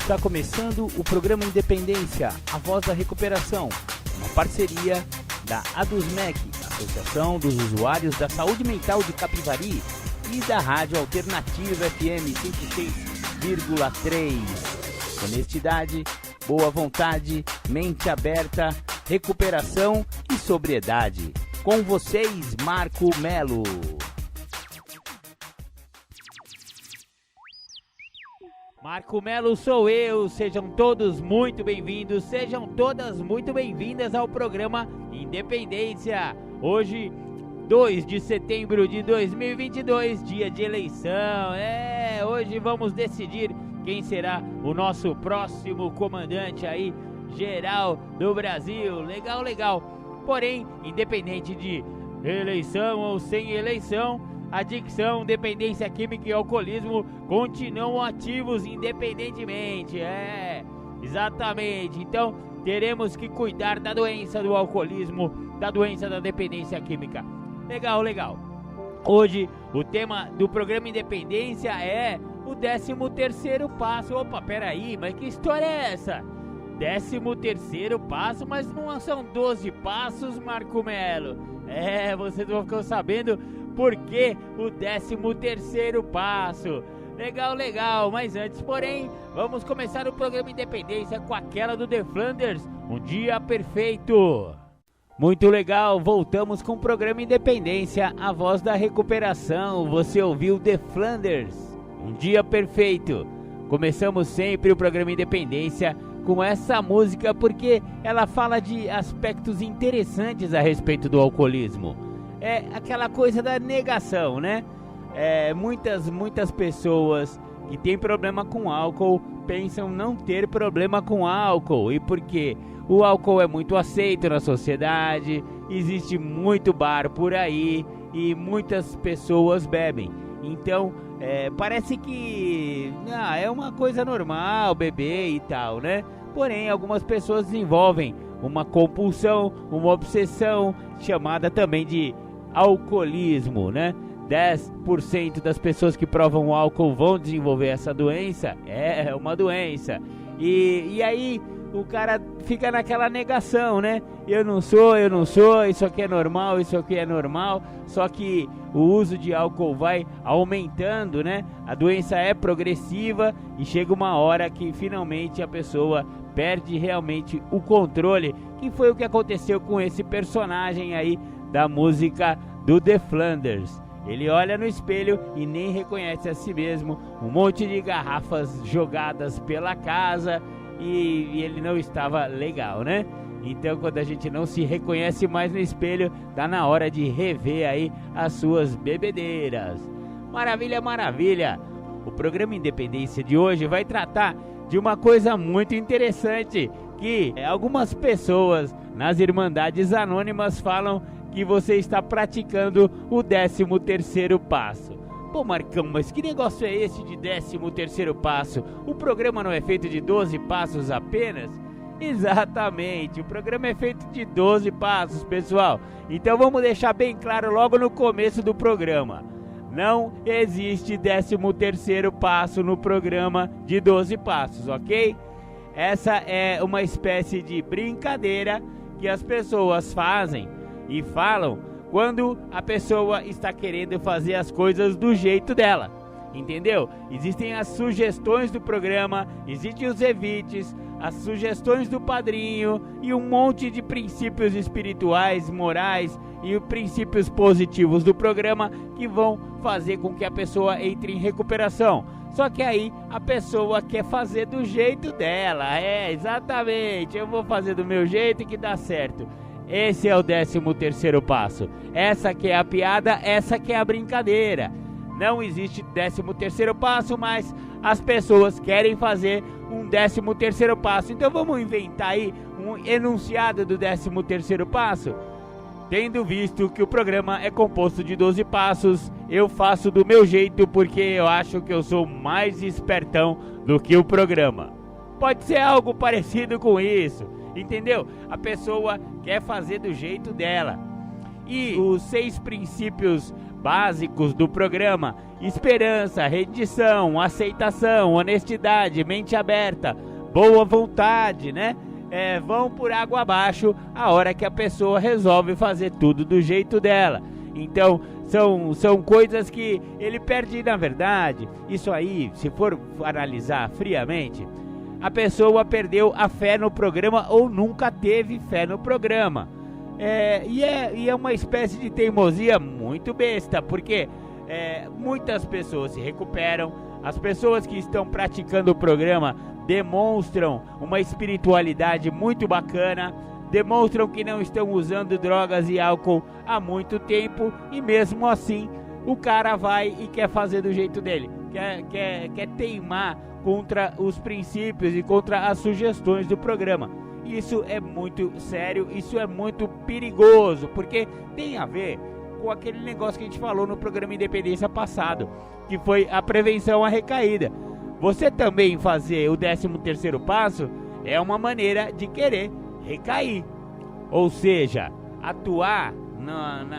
Está começando o programa Independência, a voz da recuperação, uma parceria da ADUSMEC, Associação dos Usuários da Saúde Mental de Capivari, e da Rádio Alternativa FM 106,3. Honestidade, boa vontade, mente aberta, recuperação e sobriedade. Com vocês, Marco Melo. Marco Melo sou eu, sejam todos muito bem-vindos, sejam todas muito bem-vindas ao programa Independência. Hoje, 2 de setembro de 2022, dia de eleição. Hoje vamos decidir quem será o nosso próximo comandante aí, geral do Brasil. Legal, legal. Porém, independente de eleição ou sem eleição, adicção, dependência química e alcoolismo continuam ativos independentemente. Exatamente. Então, teremos que cuidar da doença do alcoolismo, da doença da dependência química. Legal, legal. Hoje, o tema do programa Independência é o 13º passo. Opa, peraí, mas que história é essa? 13º passo, mas não são 12 passos, Marco Melo. Vocês vão ficar sabendo por que o 13º passo. Legal, legal, mas antes, porém, vamos começar o programa Independência com aquela do The Flanders, Um Dia Perfeito. Muito legal, voltamos com o programa Independência, a voz da recuperação. Você ouviu The Flanders, Um Dia Perfeito. Começamos sempre o programa Independência com essa música porque ela fala de aspectos interessantes a respeito do alcoolismo. É aquela coisa da negação, né? Muitas pessoas que têm problema com álcool pensam não ter problema com álcool. E por quê? O álcool é muito aceito na sociedade, existe muito bar por aí e muitas pessoas bebem. Então, parece que é uma coisa normal beber e tal, né? Porém, algumas pessoas desenvolvem uma compulsão, uma obsessão, chamada também de alcoolismo, né? 10% das pessoas que provam álcool vão desenvolver essa doença. É uma doença. E aí o cara fica naquela negação, né? Eu não sou, isso aqui é normal, isso aqui é normal. Só que o uso de álcool vai aumentando, né? A doença é progressiva e chega uma hora que finalmente a pessoa perde realmente o controle, que foi o que aconteceu com esse personagem aí da música do The Flanders. Ele olha no espelho e nem reconhece a si mesmo, um monte de garrafas jogadas pela casa e ele não estava legal, né? Então, quando a gente não se reconhece mais no espelho, tá na hora de rever aí as suas bebedeiras. Maravilha, maravilha! O programa Independência de hoje vai tratar de uma coisa muito interessante, que algumas pessoas nas Irmandades Anônimas falam que você está praticando o 13º passo. Pô, Marcão, mas que negócio é esse de 13º passo? O programa não é feito de 12 passos apenas? Exatamente, o programa é feito de 12 passos, pessoal. Então vamos deixar bem claro logo no começo do programa. Não existe 13º passo no programa de 12 passos, ok? Essa é uma espécie de brincadeira que as pessoas fazem e falam quando a pessoa está querendo fazer as coisas do jeito dela, entendeu? Existem as sugestões do programa, existem os evites, as sugestões do padrinho e um monte de princípios espirituais, morais e princípios positivos do programa que vão fazer com que a pessoa entre em recuperação. Só que aí a pessoa quer fazer do jeito dela. Exatamente, eu vou fazer do meu jeito que dá certo. Esse é o 13º passo. Essa que é a piada, essa que é a brincadeira. Não existe 13º passo, mas as pessoas querem fazer um 13º passo. Então vamos inventar aí um enunciado do 13º passo? Tendo visto que o programa é composto de 12 passos, eu faço do meu jeito porque eu acho que eu sou mais espertão do que o programa. Pode ser algo parecido com isso, entendeu? A pessoa quer fazer do jeito dela. E os 6 princípios básicos do programa: esperança, rendição, aceitação, honestidade, mente aberta, boa vontade, né? Vão por água abaixo a hora que a pessoa resolve fazer tudo do jeito dela. Então, são coisas que ele perde, na verdade. Isso aí, se for analisar friamente, a pessoa perdeu a fé no programa ou nunca teve fé no programa. E é uma espécie de teimosia muito besta, porque muitas pessoas se recuperam. As pessoas que estão praticando o programa demonstram uma espiritualidade muito bacana, demonstram que não estão usando drogas e álcool há muito tempo, e mesmo assim o cara vai e quer fazer do jeito dele, quer teimar contra os princípios e contra as sugestões do programa. Isso é muito sério, isso é muito perigoso, porque tem a ver com aquele negócio que a gente falou no programa Independência passado, que foi a prevenção à recaída. Você também fazer o 13º passo é uma maneira de querer recair, ou seja, atuar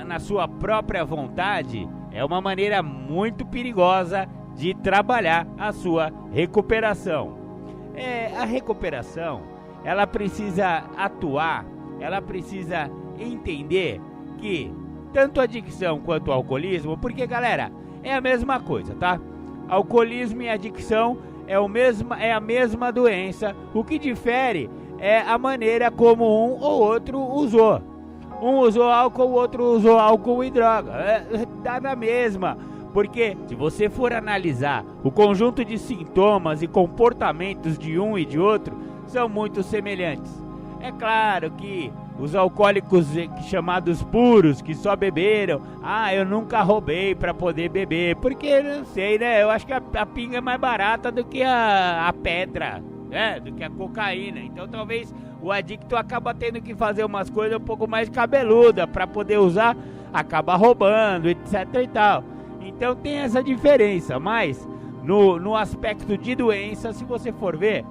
na sua própria vontade é uma maneira muito perigosa de trabalhar a sua recuperação. A recuperação, ela precisa atuar, ela precisa entender que tanto a adicção quanto o alcoolismo, porque galera, é a mesma coisa, tá? Alcoolismo e adicção é a mesma doença. O que difere é a maneira como um ou outro usou. Um usou álcool, o outro usou álcool e droga. Dá na mesma. Porque se você for analisar o conjunto de sintomas e comportamentos de um e de outro, são muito semelhantes. É claro que os alcoólicos chamados puros, que só beberam, eu nunca roubei para poder beber, porque não sei, né? Eu acho que a pinga é mais barata do que a pedra, né? Do que a cocaína. Então talvez o adicto acaba tendo que fazer umas coisas um pouco mais cabeludas para poder usar, acaba roubando, etc e tal. Então tem essa diferença, mas no aspecto de doença, se você for ver,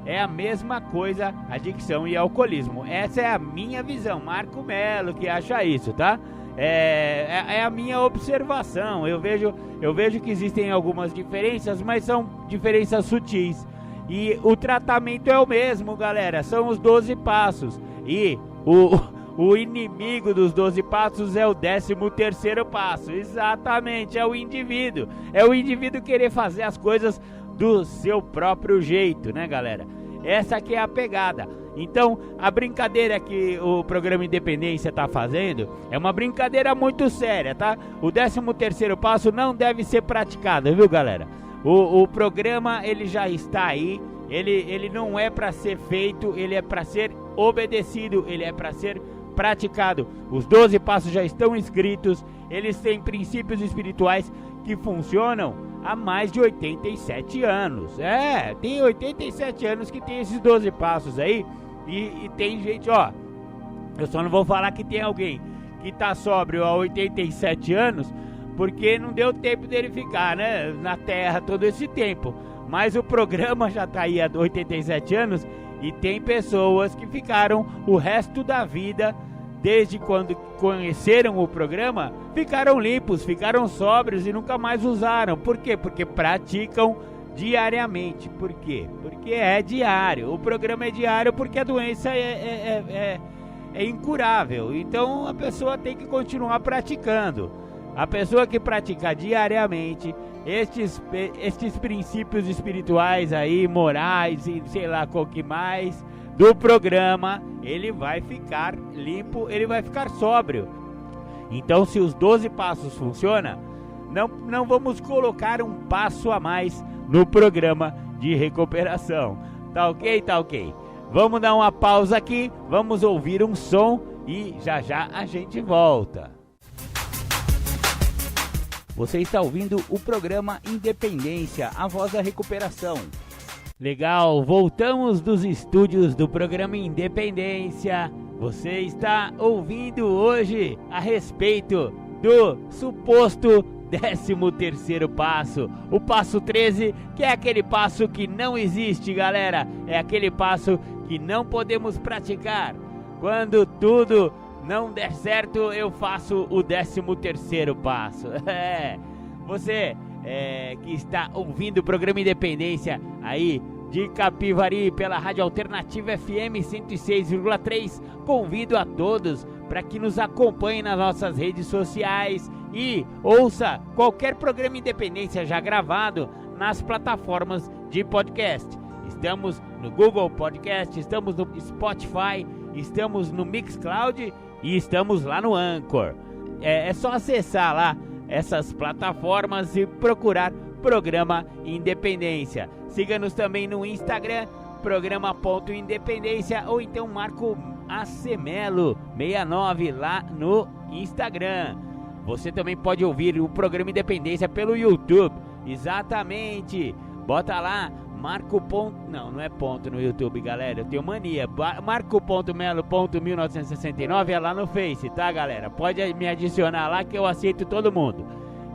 é a mesma coisa, adicção e alcoolismo. Essa é a minha visão, Marco Melo que acha isso, tá? É a minha observação. Eu vejo que existem algumas diferenças, mas são diferenças sutis. E o tratamento é o mesmo, galera, são os 12 passos. E o inimigo dos 12 passos é o 13º passo. Exatamente, é o indivíduo. É o indivíduo querer fazer as coisas do seu próprio jeito, né, galera? Essa aqui é a pegada. Então, a brincadeira que o programa Independência tá fazendo é uma brincadeira muito séria, tá? O 13º passo não deve ser praticado, viu, galera? O programa, ele já está aí. Ele não é para ser feito, ele é para ser obedecido, ele é para ser praticado. Os 12 passos já estão escritos, eles têm princípios espirituais que funcionam há mais de 87 anos. Tem 87 anos que tem esses 12 passos aí. E tem gente, eu só não vou falar que tem alguém que tá sóbrio há 87 anos, porque não deu tempo dele ficar, né, na Terra todo esse tempo. Mas o programa já tá aí há 87 anos e tem pessoas que ficaram o resto da vida, desde quando conheceram o programa, ficaram limpos, ficaram sóbrios e nunca mais usaram. Por quê? Porque praticam diariamente. Por quê? Porque é diário. O programa é diário porque a doença é incurável. Então a pessoa tem que continuar praticando. A pessoa que pratica diariamente estes princípios espirituais aí, morais e sei lá qual que mais do programa, ele vai ficar limpo, ele vai ficar sóbrio. Então, se os 12 passos funcionam, não vamos colocar um passo a mais no programa de recuperação. Tá ok? Tá ok. Vamos dar uma pausa aqui, vamos ouvir um som e já já a gente volta. Você está ouvindo o programa Independência, a voz da recuperação. Legal, voltamos dos estúdios do programa Independência. Você está ouvindo hoje a respeito do suposto 13º passo, o passo 13, que é aquele passo que não existe, galera. É aquele passo que não podemos praticar quando tudo não der certo, eu faço o 13º passo. Você que está ouvindo o programa Independência aí de Capivari pela Rádio Alternativa FM 106,3, convido a todos para que nos acompanhem nas nossas redes sociais e ouça qualquer programa Independência já gravado nas plataformas de podcast. Estamos no Google Podcast, estamos no Spotify, estamos no Mixcloud e estamos lá no Anchor. É só acessar lá essas plataformas e procurar Programa Independência. Siga-nos também no Instagram, programa.independência, ou então Marco Acemelo 69 lá no Instagram. Você também pode ouvir o Programa Independência pelo YouTube. Exatamente. Bota lá Marco. Não é ponto no YouTube, galera. Eu tenho mania. Marco.melo.1969 é lá no Face, tá, galera? Pode me adicionar lá que eu aceito todo mundo.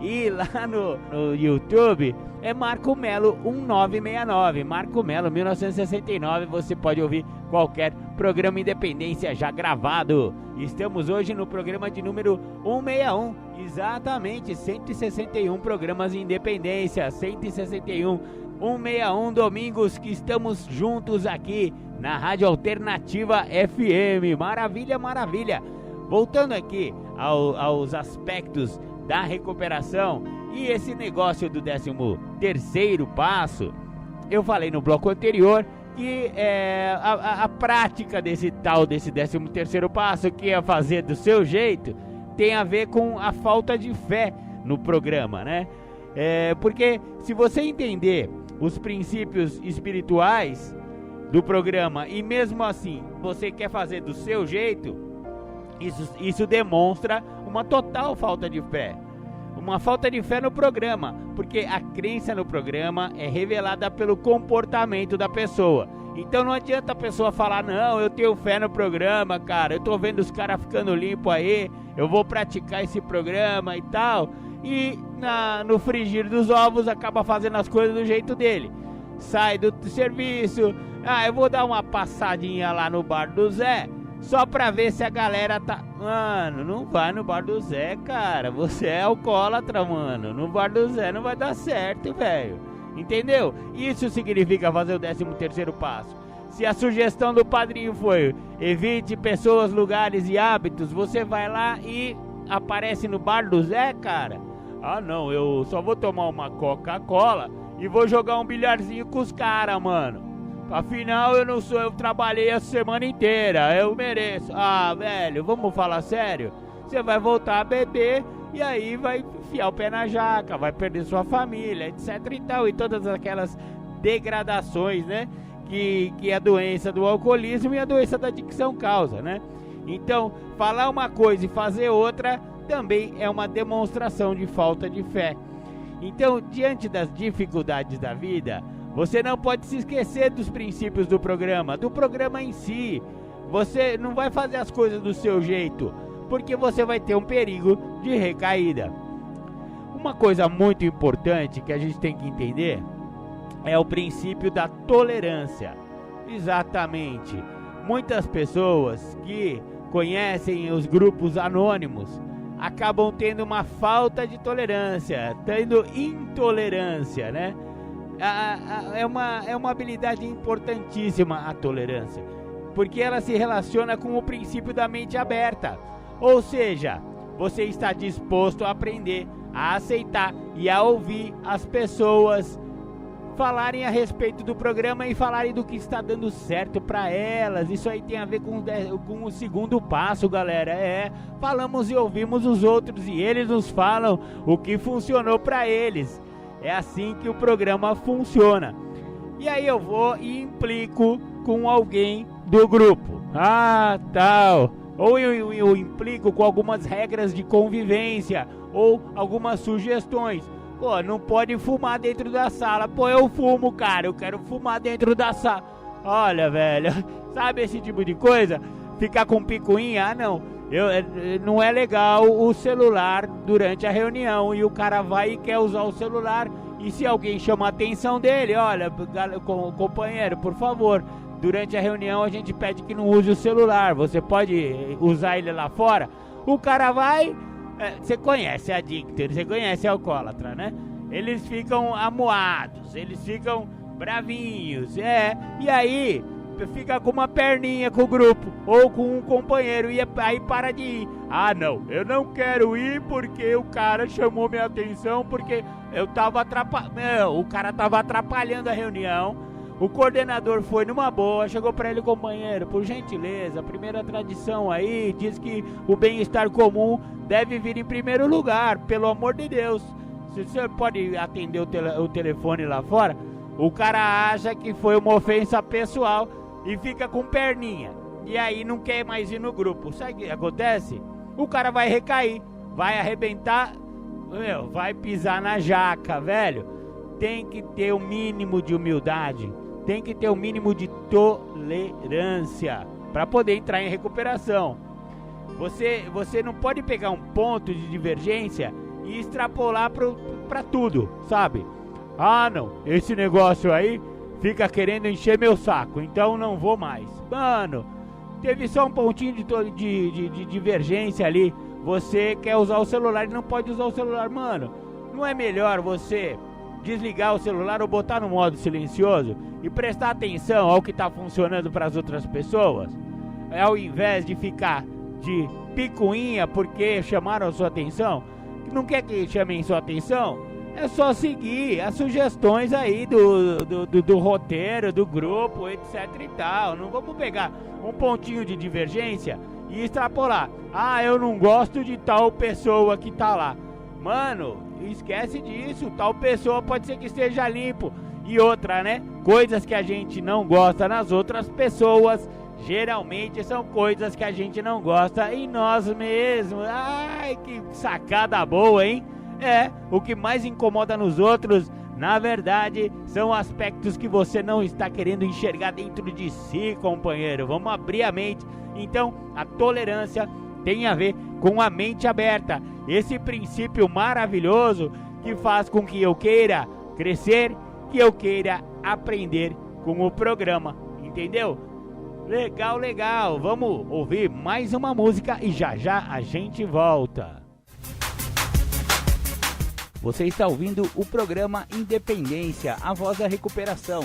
E lá no YouTube é Marco Melo 1969. Marco Melo 1969. Você pode ouvir qualquer programa Independência já gravado. Estamos hoje no programa de número 161. Exatamente, 161 programas Independência. 161, 161 domingos que estamos juntos aqui na Rádio Alternativa FM. Maravilha, maravilha. Voltando aqui aos aspectos da recuperação e esse negócio do 13º passo, eu falei no bloco anterior que a prática desse 13º passo, que é fazer do seu jeito, tem a ver com a falta de fé no programa, né? Porque se você entender os princípios espirituais do programa e mesmo assim você quer fazer do seu jeito, isso demonstra uma total falta de fé. Uma falta de fé no programa, porque a crença no programa é revelada pelo comportamento da pessoa. Então não adianta a pessoa falar, não, eu tenho fé no programa, cara, eu tô vendo os caras ficando limpo aí, eu vou praticar esse programa e tal, e no frigir dos ovos acaba fazendo as coisas do jeito dele. Sai do serviço, eu vou dar uma passadinha lá no bar do Zé, só pra ver se a galera tá... Mano, não vai no bar do Zé, cara. Você é alcoólatra, mano. No bar do Zé não vai dar certo, velho. Entendeu? Isso significa fazer o 13º passo. Se a sugestão do padrinho foi evite pessoas, lugares e hábitos, você vai lá e aparece no bar do Zé, cara. Ah, não, eu só vou tomar uma Coca-Cola e vou jogar um bilharzinho com os caras, mano. Afinal, eu trabalhei a semana inteira, eu mereço. Ah, velho, vamos falar sério? Você vai voltar a beber e aí vai enfiar o pé na jaca, vai perder sua família, etc e tal. E todas aquelas degradações, né? Que a doença do alcoolismo e a doença da adicção causa, né? Então, falar uma coisa e fazer outra também é uma demonstração de falta de fé. Então, diante das dificuldades da vida, você não pode se esquecer dos princípios do programa em si. Você não vai fazer as coisas do seu jeito, porque você vai ter um perigo de recaída. Uma coisa muito importante que a gente tem que entender é o princípio da tolerância. Exatamente. Muitas pessoas que conhecem os grupos anônimos acabam tendo uma falta de tolerância, tendo intolerância, né? É uma habilidade importantíssima a tolerância, porque ela se relaciona com o princípio da mente aberta. Ou seja, você está disposto a aprender, a aceitar e a ouvir as pessoas falarem a respeito do programa e falarem do que está dando certo para elas. Isso aí tem a ver com o segundo passo, galera. Falamos e ouvimos os outros e eles nos falam o que funcionou para eles. É assim que o programa funciona. E aí eu vou e implico com alguém do grupo. Tal. Ou eu implico com algumas regras de convivência ou algumas sugestões. Pô, não pode fumar dentro da sala. Pô, eu fumo, cara. Eu quero fumar dentro da sala. Olha, velho. Sabe esse tipo de coisa? Ficar com picuinha? Não. Não é legal o celular durante a reunião e o cara vai e quer usar o celular, e se alguém chama a atenção dele, olha, companheiro, por favor, durante a reunião a gente pede que não use o celular, você pode usar ele lá fora. O cara vai, você conhece adicto, você conhece alcoólatra, né? Eles ficam amuados, eles ficam bravinhos, e aí fica com uma perninha com o grupo, ou com um companheiro, e aí para de ir. Ah não, eu não quero ir porque o cara chamou minha atenção, porque eu tava atrapalhando, o cara tava atrapalhando a reunião. O coordenador foi numa boa, chegou para ele: companheiro, por gentileza, a primeira tradição aí diz que o bem-estar comum deve vir em primeiro lugar, pelo amor de Deus. Se você pode atender o telefone lá fora. O cara acha que foi uma ofensa pessoal e fica com perninha, e aí não quer mais ir no grupo. Sabe o que acontece? O cara vai recair, vai arrebentar, vai pisar na jaca, velho. Tem que ter o mínimo de humildade, tem que ter o mínimo de tolerância para poder entrar em recuperação. Você não pode pegar um ponto de divergência e extrapolar para tudo, sabe? Ah não, esse negócio aí fica querendo encher meu saco, então não vou mais. Mano, teve só um pontinho de divergência ali. Você quer usar o celular e não pode usar o celular. Mano, não é melhor você desligar o celular ou botar no modo silencioso e prestar atenção ao que está funcionando para as outras pessoas, ao invés de ficar de picuinha porque chamaram a sua atenção? Não quer que chamem sua atenção? É só seguir as sugestões aí do roteiro, do grupo, etc e tal. Não vamos pegar um pontinho de divergência e extrapolar. Ah, eu não gosto de tal pessoa que tá lá. Mano, esquece disso. Tal pessoa pode ser que esteja limpo. E outra, né? Coisas que a gente não gosta nas outras pessoas, geralmente são coisas que a gente não gosta em nós mesmos. Ai, que sacada boa, hein? O que mais incomoda nos outros, na verdade, são aspectos que você não está querendo enxergar dentro de si, companheiro. Vamos abrir a mente. Então, a tolerância tem a ver com a mente aberta. Esse princípio maravilhoso que faz com que eu queira crescer, que eu queira aprender com o programa. Entendeu? Legal, legal. Vamos ouvir mais uma música e já já a gente volta. Você está ouvindo o programa Independência, a voz da recuperação.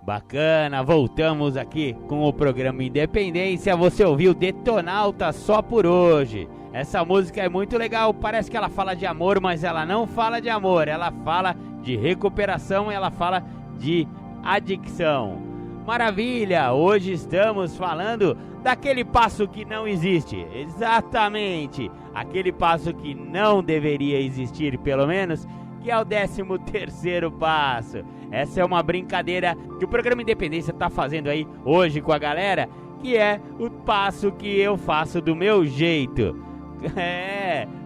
Bacana, voltamos aqui com o programa Independência. Você ouviu Detonauta só por hoje. Essa música é muito legal, parece que ela fala de amor, mas ela não fala de amor. Ela fala de recuperação, ela fala de adicção. Maravilha, hoje estamos falando daquele passo que não existe. Exatamente, aquele passo que não deveria existir, pelo menos, que é o 13º passo. Essa é uma brincadeira que o programa Independência está fazendo aí hoje com a galera, que é o passo que eu faço do meu jeito.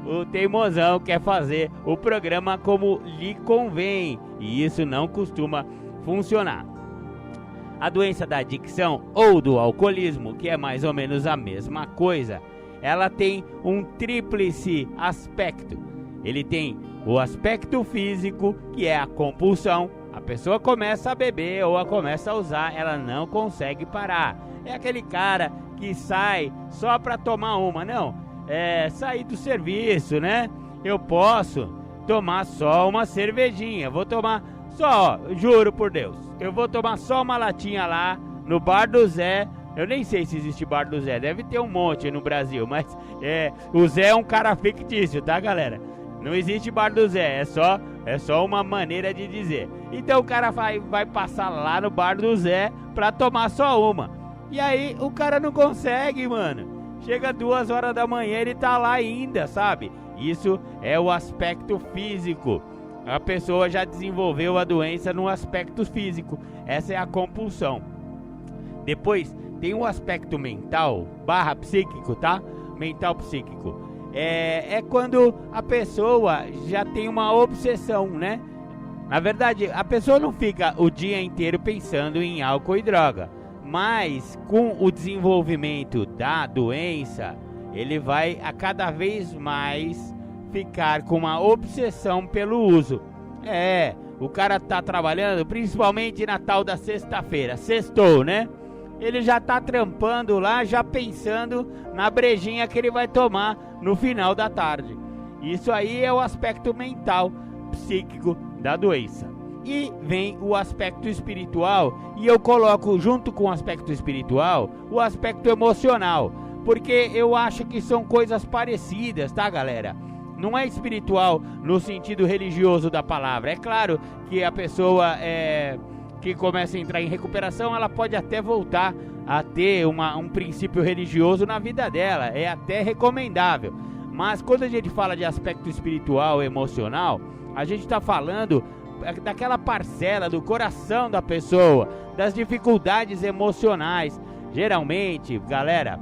O teimosão quer fazer o programa como lhe convém, e isso não costuma funcionar. A doença da adicção ou do alcoolismo, que é mais ou menos a mesma coisa, ela tem um tríplice aspecto. Ele tem o aspecto físico, que é a compulsão. A pessoa começa a beber ou começa a usar, ela não consegue parar. É aquele cara que sai só para tomar uma. Não, sair do serviço, né? Eu posso tomar só uma cervejinha, vou tomar só, juro por Deus, eu vou tomar só uma latinha lá no Bar do Zé. Eu nem sei se existe Bar do Zé, deve ter um monte no Brasil, mas o Zé é um cara fictício, tá, galera? Não existe Bar do Zé, é só uma maneira de dizer. Então o cara vai passar lá no Bar do Zé pra tomar só uma. E aí o cara não consegue, mano. Chega 2 horas da manhã, ele tá lá ainda, sabe? Isso é o aspecto físico. A pessoa já desenvolveu a doença no aspecto físico. Essa é a compulsão. Depois tem o aspecto mental / psíquico, tá? Mental psíquico. É quando a pessoa já tem uma obsessão, né? Na verdade, a pessoa não fica o dia inteiro pensando em álcool e droga. Mas com o desenvolvimento da doença, ele vai a cada vez mais ficar com uma obsessão pelo uso. o cara tá trabalhando, principalmente na tal da sexta-feira, sextou, né? Ele já tá trampando lá, já pensando na brejinha que ele vai tomar no final da tarde. Isso aí é o aspecto mental, psíquico da doença. E vem o aspecto espiritual, e eu coloco junto com o aspecto espiritual o aspecto emocional, porque eu acho que são coisas parecidas, tá, galera? Não é espiritual no sentido religioso da palavra. É claro que a pessoa que começa a entrar em recuperação, ela pode até voltar a ter um princípio religioso na vida dela, é até recomendável. Mas quando a gente fala de aspecto espiritual, emocional, a gente está falando daquela parcela do coração da pessoa, das dificuldades emocionais. Geralmente, galera,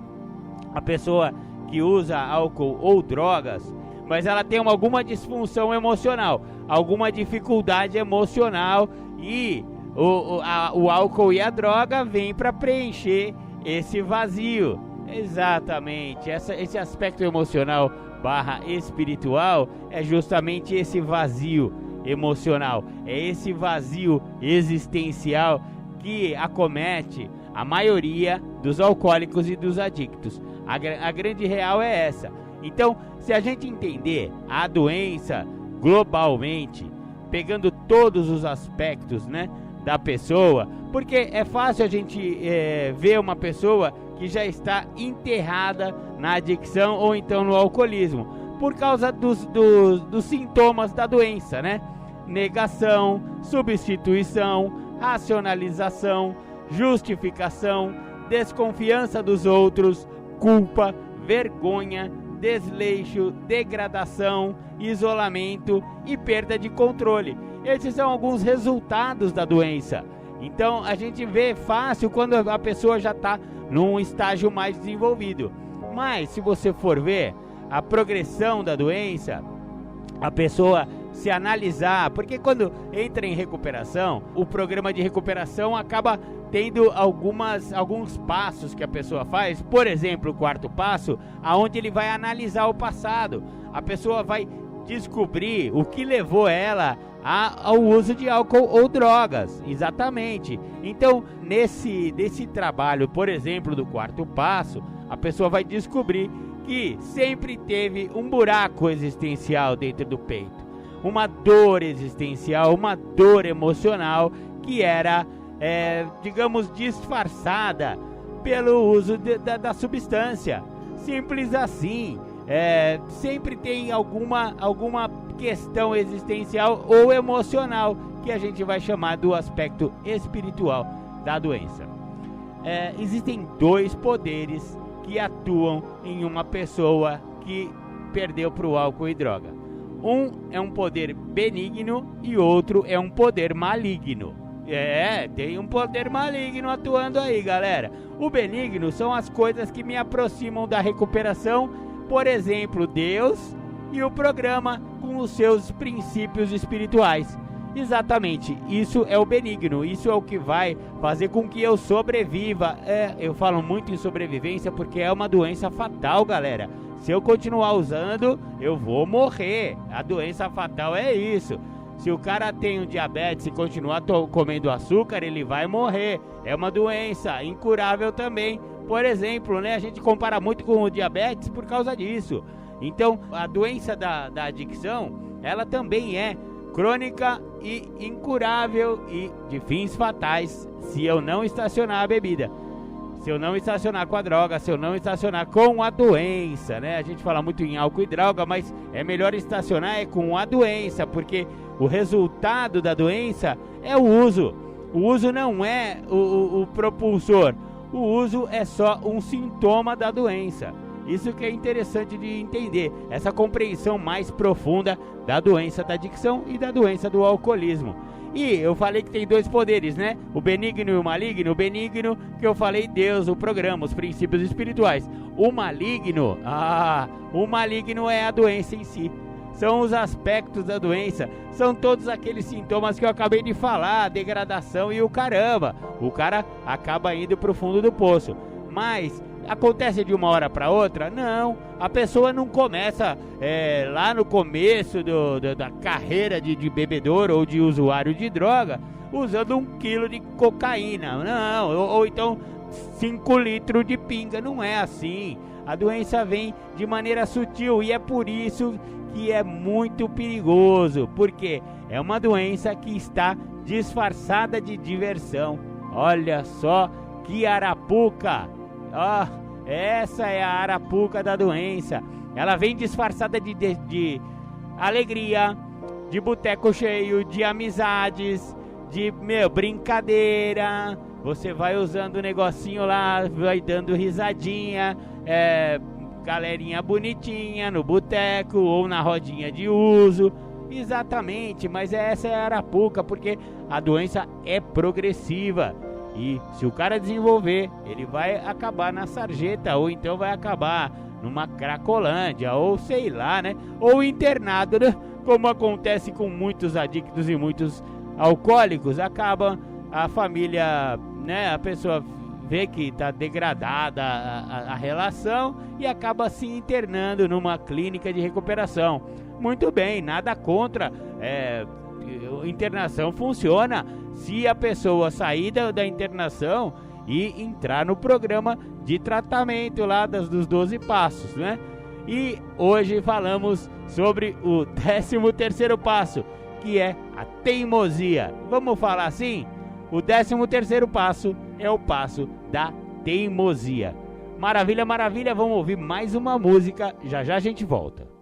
a pessoa que usa álcool ou drogas, mas ela tem alguma disfunção emocional, alguma dificuldade emocional, e o álcool e a droga vêm para preencher esse vazio. Exatamente, esse aspecto emocional / espiritual é justamente esse vazio emocional, é esse vazio existencial que acomete a maioria dos alcoólicos e dos adictos. A grande real é essa. Então, se a gente entender a doença globalmente, pegando todos os aspectos, né, da pessoa, porque é fácil a gente ver uma pessoa que já está enterrada na adicção ou então no alcoolismo, por causa dos sintomas da doença, né? Negação, substituição, racionalização, justificação, desconfiança dos outros, culpa, vergonha, desleixo, degradação, isolamento e perda de controle. Esses são alguns resultados da doença. Então a gente vê fácil quando a pessoa já está num estágio mais desenvolvido. Mas se você for ver a progressão da doença, a pessoa se analisar, porque quando entra em recuperação, o programa de recuperação acaba tendo alguns passos que a pessoa faz. Por exemplo, o quarto passo, aonde ele vai analisar o passado. A pessoa vai descobrir o que levou ela ao uso de álcool ou drogas, exatamente. Então, nesse trabalho, por exemplo, do quarto passo, a pessoa vai descobrir que sempre teve um buraco existencial dentro do peito, uma dor existencial, uma dor emocional que era, digamos, disfarçada pelo uso da substância. Simples assim. Sempre tem alguma questão existencial ou emocional que a gente vai chamar do aspecto espiritual da doença. Existem dois poderes que atuam em uma pessoa que perdeu para o álcool e droga. Um é um poder benigno e outro é um poder maligno. Tem um poder maligno atuando aí, galera. O benigno são as coisas que me aproximam da recuperação, por exemplo, Deus e o programa com os seus princípios espirituais. Exatamente, isso é o benigno, isso é o que vai fazer com que eu sobreviva. Eu falo muito em sobrevivência porque é uma doença fatal, galera. Se eu continuar usando, eu vou morrer. A doença fatal é isso. Se o cara tem um diabetes e continuar comendo açúcar, ele vai morrer. É uma doença incurável também. Por exemplo, né, a gente compara muito com o diabetes por causa disso. Então, a doença da adicção, ela também é crônica e incurável e de fins fatais se eu não estacionar a bebida, se eu não estacionar com a droga, se eu não estacionar com a doença, né? A gente fala muito em álcool e droga, mas é melhor estacionar com a doença, porque o resultado da doença é o uso. O uso não é o propulsor, o uso é só um sintoma da doença. Isso que é interessante de entender, essa compreensão mais profunda da doença da adicção e da doença do alcoolismo. E eu falei que tem dois poderes, né? O benigno e o maligno. O benigno, que eu falei, Deus, o programa, os princípios espirituais. O maligno é a doença em si. São os aspectos da doença, são todos aqueles sintomas que eu acabei de falar, degradação e o caramba. O cara acaba indo pro fundo do poço. Mas acontece de uma hora para outra? Não, a pessoa não começa lá no começo da carreira de bebedor ou de usuário de droga usando 1 quilo de cocaína, não, ou então 5 litros de pinga, não é assim. A doença vem de maneira sutil e é por isso que é muito perigoso, porque é uma doença que está disfarçada de diversão. Olha só que arapuca! Essa é a arapuca da doença. Ela vem disfarçada de alegria, de boteco cheio, de amizades, de brincadeira. Você vai usando o negocinho lá, vai dando risadinha, galerinha bonitinha no boteco ou na rodinha de uso. Exatamente, mas essa é a arapuca, porque a doença é progressiva. E se o cara desenvolver, ele vai acabar na sarjeta, ou então vai acabar numa cracolândia, ou sei lá, né? Ou internado, né? Como acontece com muitos adictos e muitos alcoólicos. Acaba a família, né? A pessoa vê que está degradada a relação e acaba se internando numa clínica de recuperação. Muito bem, nada contra, internação funciona se a pessoa sair da internação e entrar no programa de tratamento lá dos 12 passos, né? E hoje falamos sobre o 13º passo, que é a teimosia. Vamos falar assim? O 13º passo é o passo da teimosia. Maravilha, maravilha, vamos ouvir mais uma música, já já a gente volta.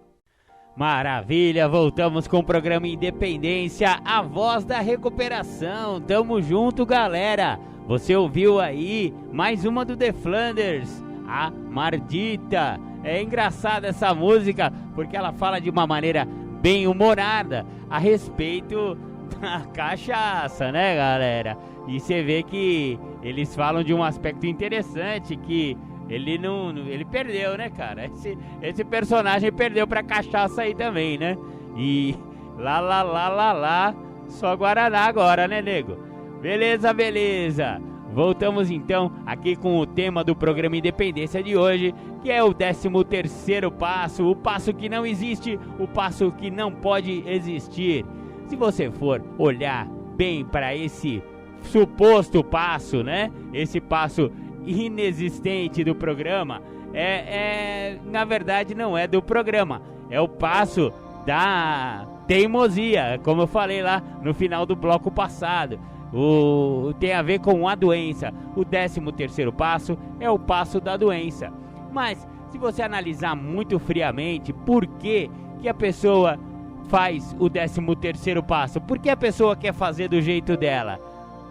Maravilha, voltamos com o programa Independência, a voz da recuperação. Tamo junto, galera. Você ouviu aí mais uma do The Flanders, a Mardita. É engraçada essa música porque ela fala de uma maneira bem humorada a respeito da cachaça, né, galera? E você vê que eles falam de um aspecto interessante, que ele perdeu, né, cara? Esse personagem perdeu pra cachaça aí também, né? E lá, só Guaraná agora, né, nego? Beleza, beleza. Voltamos então aqui com o tema do programa Independência de hoje, que é o 13º passo, o passo que não existe, o passo que não pode existir. Se você for olhar bem para esse suposto passo, né? Esse passo inexistente do programa, na verdade não é do programa, é o passo da teimosia, como eu falei lá no final do bloco passado. Tem a ver com a doença. O 13º passo é o passo da doença. Mas se você analisar muito friamente, por que a pessoa faz o 13º passo? Por que a pessoa quer fazer do jeito dela?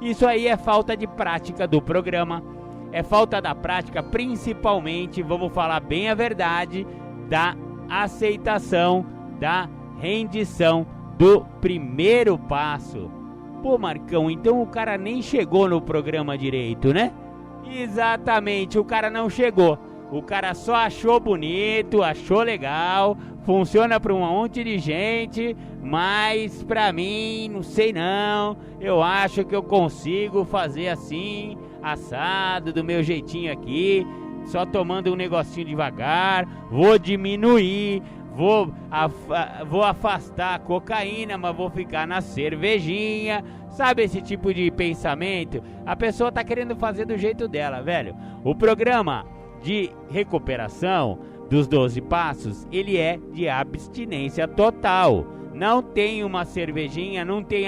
Isso aí é falta de prática do programa. É falta da prática, principalmente, vamos falar bem a verdade, da aceitação, da rendição do primeiro passo. Pô, Marcão, então o cara nem chegou no programa direito, né? Exatamente, o cara não chegou. O cara só achou bonito, achou legal, funciona para um monte de gente, mas pra mim, não sei não, eu acho que eu consigo fazer assim, assado, do meu jeitinho aqui, só tomando um negocinho devagar, vou diminuir, vou afastar a cocaína, mas vou ficar na cervejinha. Sabe esse tipo de pensamento? A pessoa tá querendo fazer do jeito dela, velho. O programa de recuperação dos 12 passos, ele é de abstinência total. Não tem uma cervejinha, não tem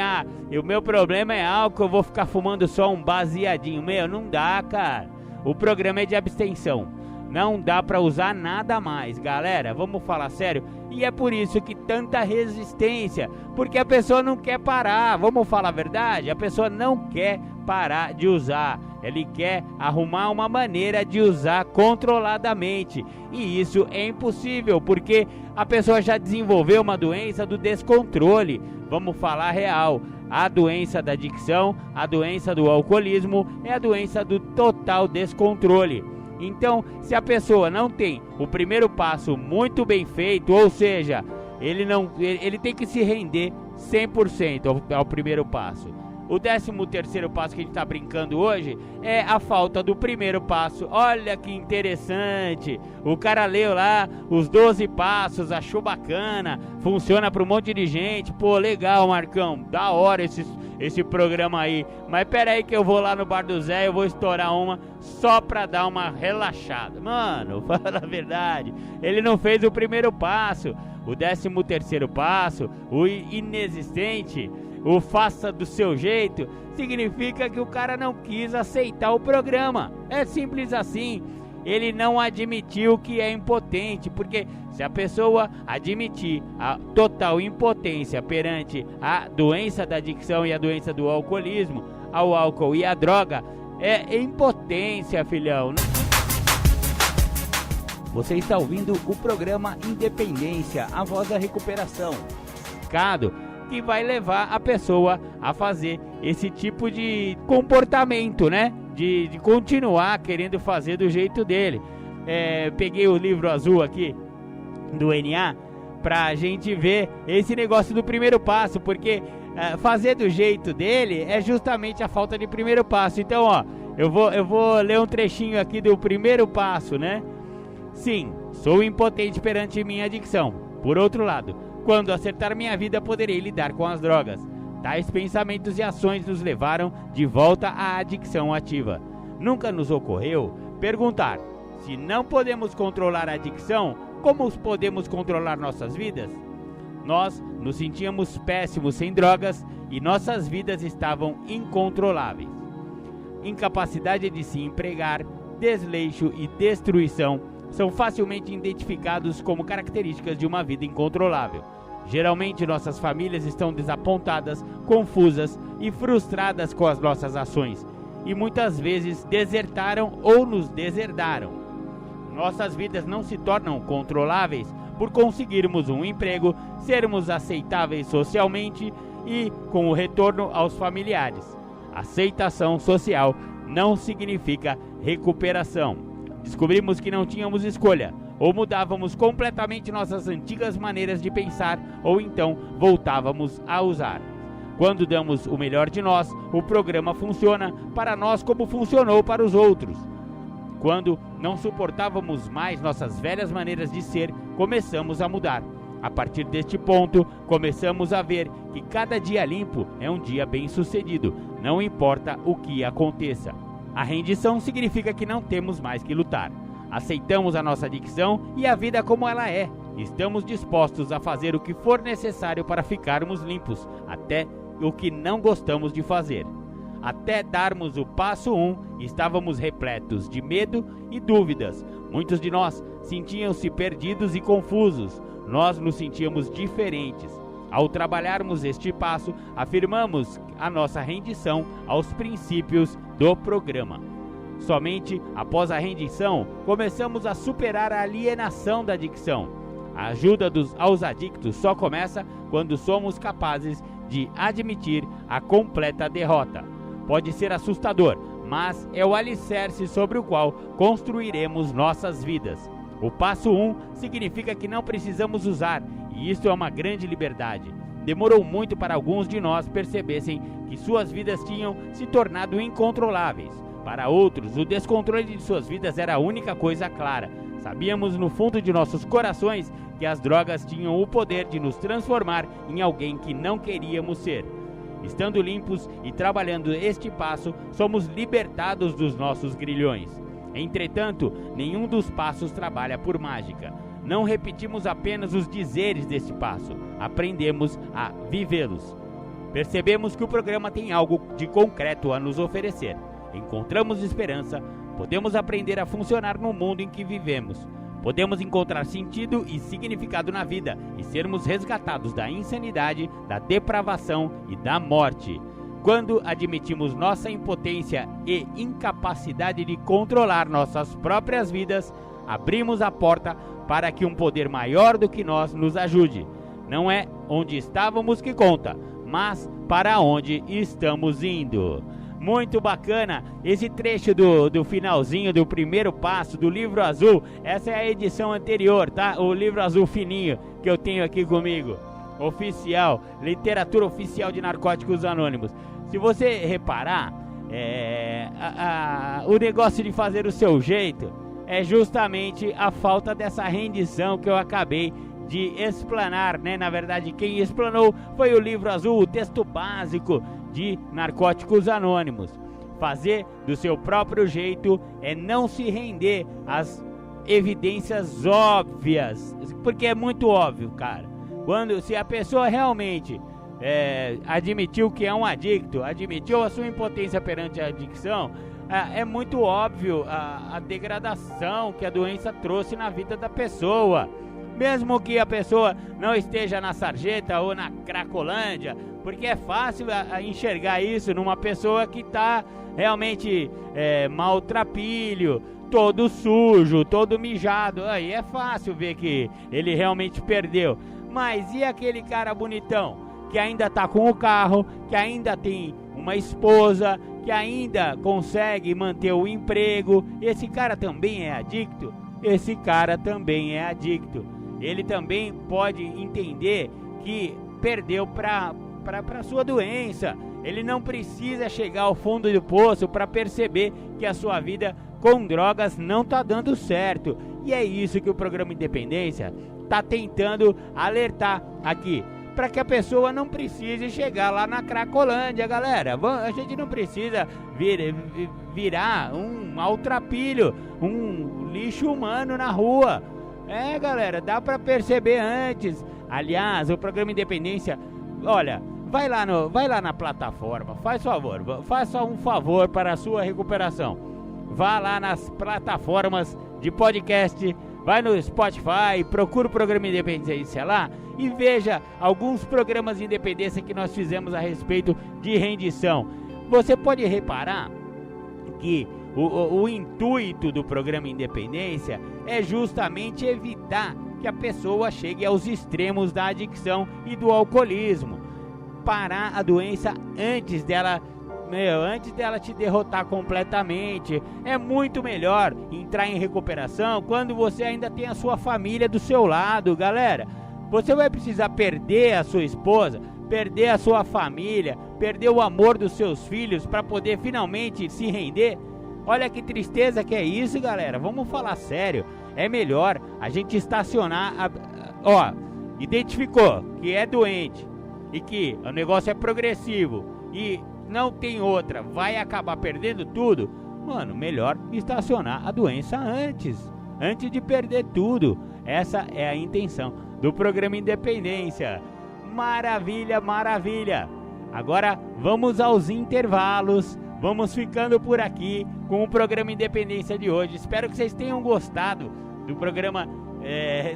o meu problema é álcool, eu vou ficar fumando só um baseadinho. Não dá, cara. O programa é de abstenção. Não dá pra usar nada mais, galera. Vamos falar sério. E é por isso que tanta resistência, porque a pessoa não quer parar. Vamos falar a verdade? A pessoa não quer parar de usar. Ele quer arrumar uma maneira de usar controladamente. E isso é impossível, porque a pessoa já desenvolveu uma doença do descontrole. Vamos falar real. A doença da adicção, a doença do alcoolismo é a doença do total descontrole. Então, se a pessoa não tem o primeiro passo muito bem feito, ou seja, ele tem que se render 100% ao primeiro passo. O 13º passo que a gente tá brincando hoje é a falta do primeiro passo. Olha que interessante. O cara leu lá os 12 passos, achou bacana, funciona para um monte de gente. Pô, legal, Marcão, da hora esse programa aí. Mas pera aí que eu vou lá no Bar do Zé, eu vou estourar uma só pra dar uma relaxada. Mano, fala a verdade, ele não fez o primeiro passo. O 13º passo, o inexistente, o faça do seu jeito, significa que o cara não quis aceitar o programa. É simples assim. Ele não admitiu que é impotente, porque se a pessoa admitir a total impotência perante a doença da adicção e a doença do alcoolismo, ao álcool e à droga, é impotência, filhão. Você está ouvindo o programa Independência, a voz da recuperação. Que vai levar a pessoa a fazer esse tipo de comportamento, né? De continuar querendo fazer do jeito dele. Peguei o livro azul aqui do NA pra gente ver esse negócio do primeiro passo, porque fazer do jeito dele é justamente a falta de primeiro passo. Então, ó, eu vou ler um trechinho aqui do primeiro passo, né? Sim, sou impotente perante minha adicção. Por outro lado, quando acertar minha vida, poderei lidar com as drogas. Tais pensamentos e ações nos levaram de volta à adicção ativa. Nunca nos ocorreu perguntar: se não podemos controlar a adicção, como podemos controlar nossas vidas? Nós nos sentíamos péssimos sem drogas e nossas vidas estavam incontroláveis. Incapacidade de se empregar, desleixo e destruição são facilmente identificados como características de uma vida incontrolável. Geralmente nossas famílias estão desapontadas, confusas e frustradas com as nossas ações, e muitas vezes desertaram ou nos deserdaram. Nossas vidas não se tornam controláveis por conseguirmos um emprego, sermos aceitáveis socialmente e com o retorno aos familiares. Aceitação social não significa recuperação. Descobrimos que não tínhamos escolha, ou mudávamos completamente nossas antigas maneiras de pensar, ou então voltávamos a usar. Quando damos o melhor de nós, o programa funciona para nós como funcionou para os outros. Quando não suportávamos mais nossas velhas maneiras de ser, começamos a mudar. A partir deste ponto, começamos a ver que cada dia limpo é um dia bem-sucedido, não importa o que aconteça. A rendição significa que não temos mais que lutar. Aceitamos a nossa adicção e a vida como ela é. Estamos dispostos a fazer o que for necessário para ficarmos limpos, até o que não gostamos de fazer. Até darmos o passo 1, estávamos repletos de medo e dúvidas. Muitos de nós sentiam-se perdidos e confusos. Nós nos sentíamos diferentes. Ao trabalharmos este passo, afirmamos a nossa rendição aos princípios do programa. Somente após a rendição, começamos a superar a alienação da adicção. A ajuda aos adictos só começa quando somos capazes de admitir a completa derrota. Pode ser assustador, mas é o alicerce sobre o qual construiremos nossas vidas. O passo 1 significa que não precisamos usar, e isso é uma grande liberdade. Demorou muito para alguns de nós percebessem que suas vidas tinham se tornado incontroláveis. Para outros, o descontrole de suas vidas era a única coisa clara. Sabíamos no fundo de nossos corações que as drogas tinham o poder de nos transformar em alguém que não queríamos ser. Estando limpos e trabalhando este passo, somos libertados dos nossos grilhões. Entretanto, nenhum dos passos trabalha por mágica. Não repetimos apenas os dizeres deste passo, aprendemos a vivê-los. Percebemos que o programa tem algo de concreto a nos oferecer. Encontramos esperança, podemos aprender a funcionar no mundo em que vivemos. Podemos encontrar sentido e significado na vida e sermos resgatados da insanidade, da depravação e da morte. Quando admitimos nossa impotência e incapacidade de controlar nossas próprias vidas, abrimos a porta para que um poder maior do que nós nos ajude. Não é onde estávamos que conta, mas para onde estamos indo. Muito bacana esse trecho do finalzinho do primeiro passo do livro azul. Essa é a edição anterior, tá? O livro azul fininho que eu tenho aqui comigo. oficial, literatura oficial de Narcóticos Anônimos. Se você reparar, o negócio de fazer o seu jeito é justamente a falta dessa rendição que eu acabei de explanar, né? Na verdade, quem explanou foi o livro azul, o texto básico de Narcóticos Anônimos. Fazer do seu próprio jeito é não se render às evidências óbvias, porque é muito óbvio, cara. Se a pessoa realmente admitiu que é um adicto, admitiu a sua impotência perante a adicção, é muito óbvio a degradação que a doença trouxe na vida da pessoa. Mesmo que a pessoa não esteja na sarjeta ou na cracolândia, porque é fácil enxergar isso numa pessoa que está realmente maltrapilho, todo sujo, todo mijado. Aí é fácil ver que ele realmente perdeu. Mas e aquele cara bonitão, que ainda está com o carro, que ainda tem uma esposa, que ainda consegue manter o emprego? Esse cara também é adicto? Esse cara também é adicto. Ele também pode entender que perdeu para sua doença. Ele não precisa chegar ao fundo do poço para perceber que a sua vida com drogas não está dando certo. E é isso que o programa Independência está tentando alertar aqui, para que a pessoa não precise chegar lá na cracolândia, galera. A gente não precisa virar um maltrapilho, um lixo humano na rua. Galera, dá pra perceber antes. Aliás, o programa Independência, olha, vai lá na plataforma, faça um favor para a sua recuperação. Vá lá nas plataformas de podcast, vai no Spotify, procura o programa Independência lá e veja alguns programas de independência que nós fizemos a respeito de rendição. Você pode reparar que o intuito do programa Independência é justamente evitar que a pessoa chegue aos extremos da adicção e do alcoolismo. Parar a doença antes dela te derrotar completamente. É muito melhor entrar em recuperação quando você ainda tem a sua família do seu lado, galera. Você vai precisar perder a sua esposa, perder a sua família, perder o amor dos seus filhos para poder finalmente se render? Olha que tristeza que é isso, galera. Vamos falar sério. É melhor a gente estacionar. Identificou que é doente e que o negócio é progressivo e não tem outra, vai acabar perdendo tudo. Mano, melhor estacionar a doença antes de perder tudo. Essa é a intenção do programa Independência. Maravilha, maravilha. Agora vamos aos intervalos. Vamos ficando por aqui com o programa Independência de hoje. Espero que vocês tenham gostado do programa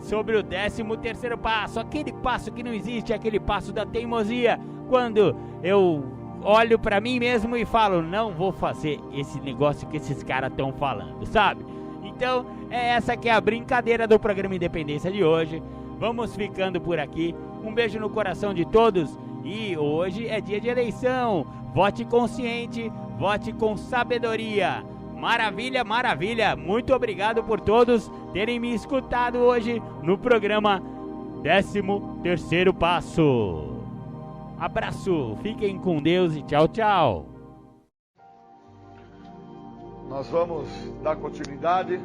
sobre o 13º passo. Aquele passo que não existe, aquele passo da teimosia. Quando eu olho pra mim mesmo e falo, não vou fazer esse negócio que esses caras estão falando, sabe? Então, essa que é a brincadeira do programa Independência de hoje. Vamos ficando por aqui. Um beijo no coração de todos. E hoje é dia de eleição. Vote consciente, vote com sabedoria. Maravilha, maravilha. Muito obrigado por todos terem me escutado hoje no programa 13º Passo. Abraço, fiquem com Deus e tchau, tchau. Nós vamos dar continuidade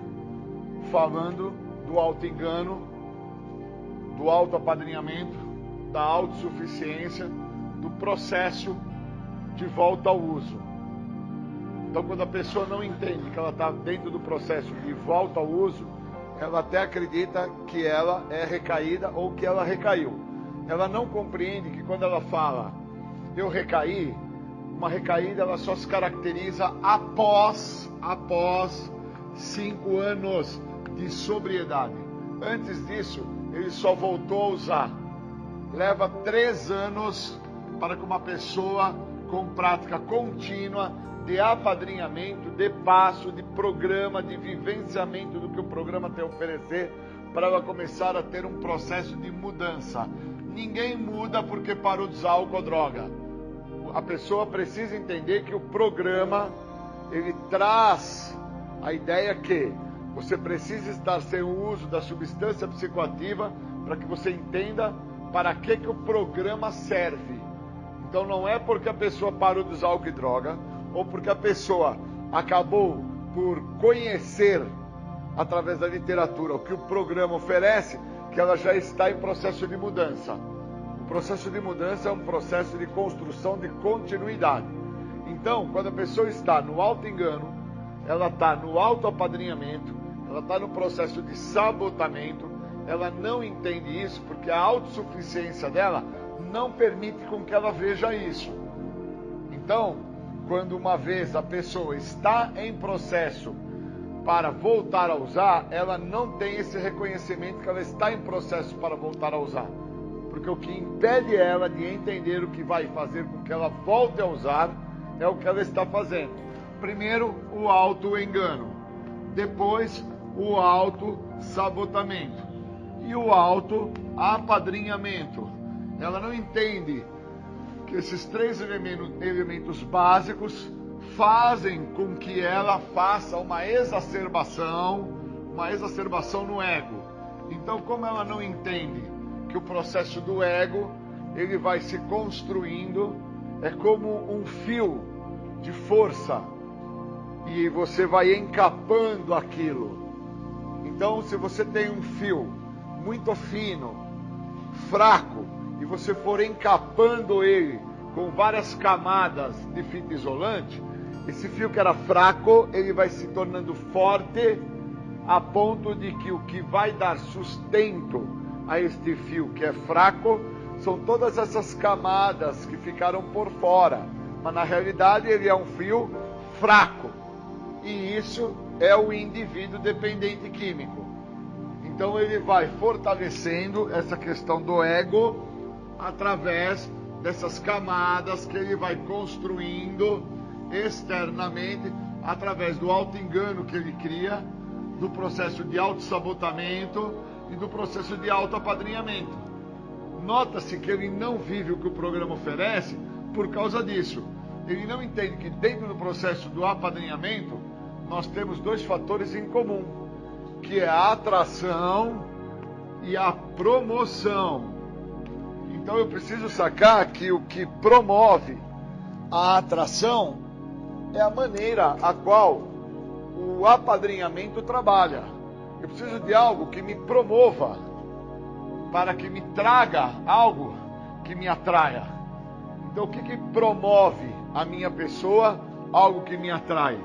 falando do auto-engano, do auto-apadrinhamento, da autossuficiência, do processo de volta ao uso. Então, quando a pessoa não entende que ela está dentro do processo de volta ao uso, ela até acredita que ela é recaída ou que ela recaiu. Ela não compreende que quando ela fala, eu recaí, uma recaída ela só se caracteriza após 5 anos de sobriedade. Antes disso, ele só voltou a usar. Leva 3 anos para que uma pessoa com prática contínua de apadrinhamento, de passo, de programa, de vivenciamento do que o programa tem a oferecer, para ela começar a ter um processo de mudança. Ninguém muda porque parou de usar álcool ou droga. A pessoa precisa entender que o programa, ele traz a ideia que você precisa estar sem o uso da substância psicoativa para que você entenda para que o programa serve. Então não é porque a pessoa parou de usar álcool e droga, ou porque a pessoa acabou por conhecer, através da literatura, o que o programa oferece, que ela já está em processo de mudança. O processo de mudança é um processo de construção de continuidade. Então, quando a pessoa está no auto-engano, ela está no auto-apadrinhamento, ela está no processo de sabotamento, ela não entende isso porque a autossuficiência dela não permite com que ela veja isso. Então, quando uma vez a pessoa está em processo para voltar a usar, ela não tem esse reconhecimento que ela está em processo para voltar a usar. Porque o que impede ela de entender o que vai fazer com que ela volte a usar é o que ela está fazendo. Primeiro, o auto-engano. Depois, o auto-sabotamento. E o auto-apadrinhamento. Ela não entende que esses três elementos básicos fazem com que ela faça uma exacerbação no ego. Então, como ela não entende que o processo do ego, ele vai se construindo, é como um fio de força, e você vai encapando aquilo. Então, se você tem um fio muito fino, fraco, e você for encapando ele com várias camadas de fita isolante, esse fio que era fraco, ele vai se tornando forte, a ponto de que o que vai dar sustento a este fio que é fraco, são todas essas camadas que ficaram por fora. Mas na realidade ele é um fio fraco. E isso é o indivíduo dependente químico. Então ele vai fortalecendo essa questão do ego através dessas camadas que ele vai construindo externamente, através do auto-engano que ele cria, do processo de auto-sabotamento e do processo de auto-apadrinhamento. Nota-se que ele não vive o que o programa oferece por causa disso. Ele não entende que dentro do processo do apadrinhamento nós temos dois fatores em comum, que é a atração e a promoção. Então eu preciso sacar que o que promove a atração é a maneira a qual o apadrinhamento trabalha. Eu preciso de algo que me promova, para que me traga algo que me atraia. Então o que promove a minha pessoa, algo que me atrai?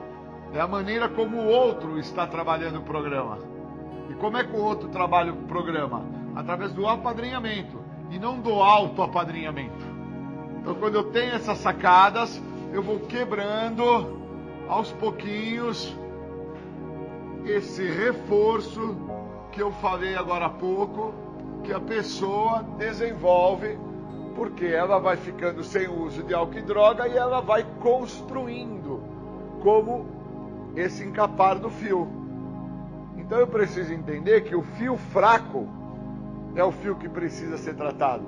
É a maneira como o outro está trabalhando o programa. E como é que o outro trabalha o programa? Através do apadrinhamento e não do auto-apadrinhamento. Então quando eu tenho essas sacadas, eu vou quebrando aos pouquinhos esse reforço que eu falei agora há pouco, que a pessoa desenvolve, porque ela vai ficando sem uso de álcool e droga e ela vai construindo como esse encapar do fio. Então eu preciso entender que o fio fraco é o fio que precisa ser tratado.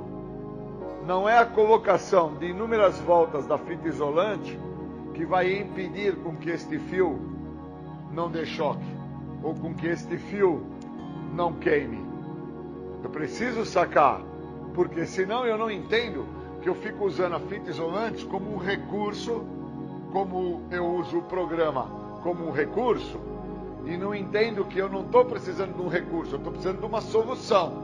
Não é a colocação de inúmeras voltas da fita isolante que vai impedir com que este fio não dê choque, ou com que este fio não queime. Eu preciso sacar, porque senão eu não entendo que eu fico usando a fita isolante como um recurso, como eu uso o programa como um recurso, e não entendo que eu não estou precisando de um recurso, eu estou precisando de uma solução.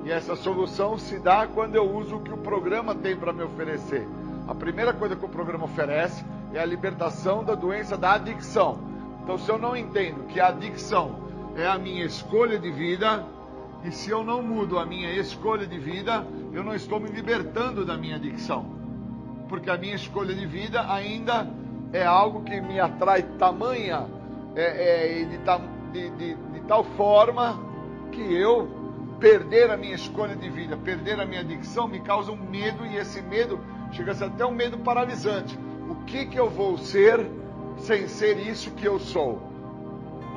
E essa solução se dá quando eu uso o que o programa tem para me oferecer. A primeira coisa que o programa oferece é a libertação da doença da adicção. Então, se eu não entendo que a adicção é a minha escolha de vida, e se eu não mudo a minha escolha de vida, eu não estou me libertando da minha adicção. Porque a minha escolha de vida ainda é algo que me atrai tamanha, de tal forma que eu perder a minha escolha de vida, perder a minha adicção, me causa um medo, e esse medo chega a ser até um medo paralisante. O que eu vou ser sem ser isso que eu sou?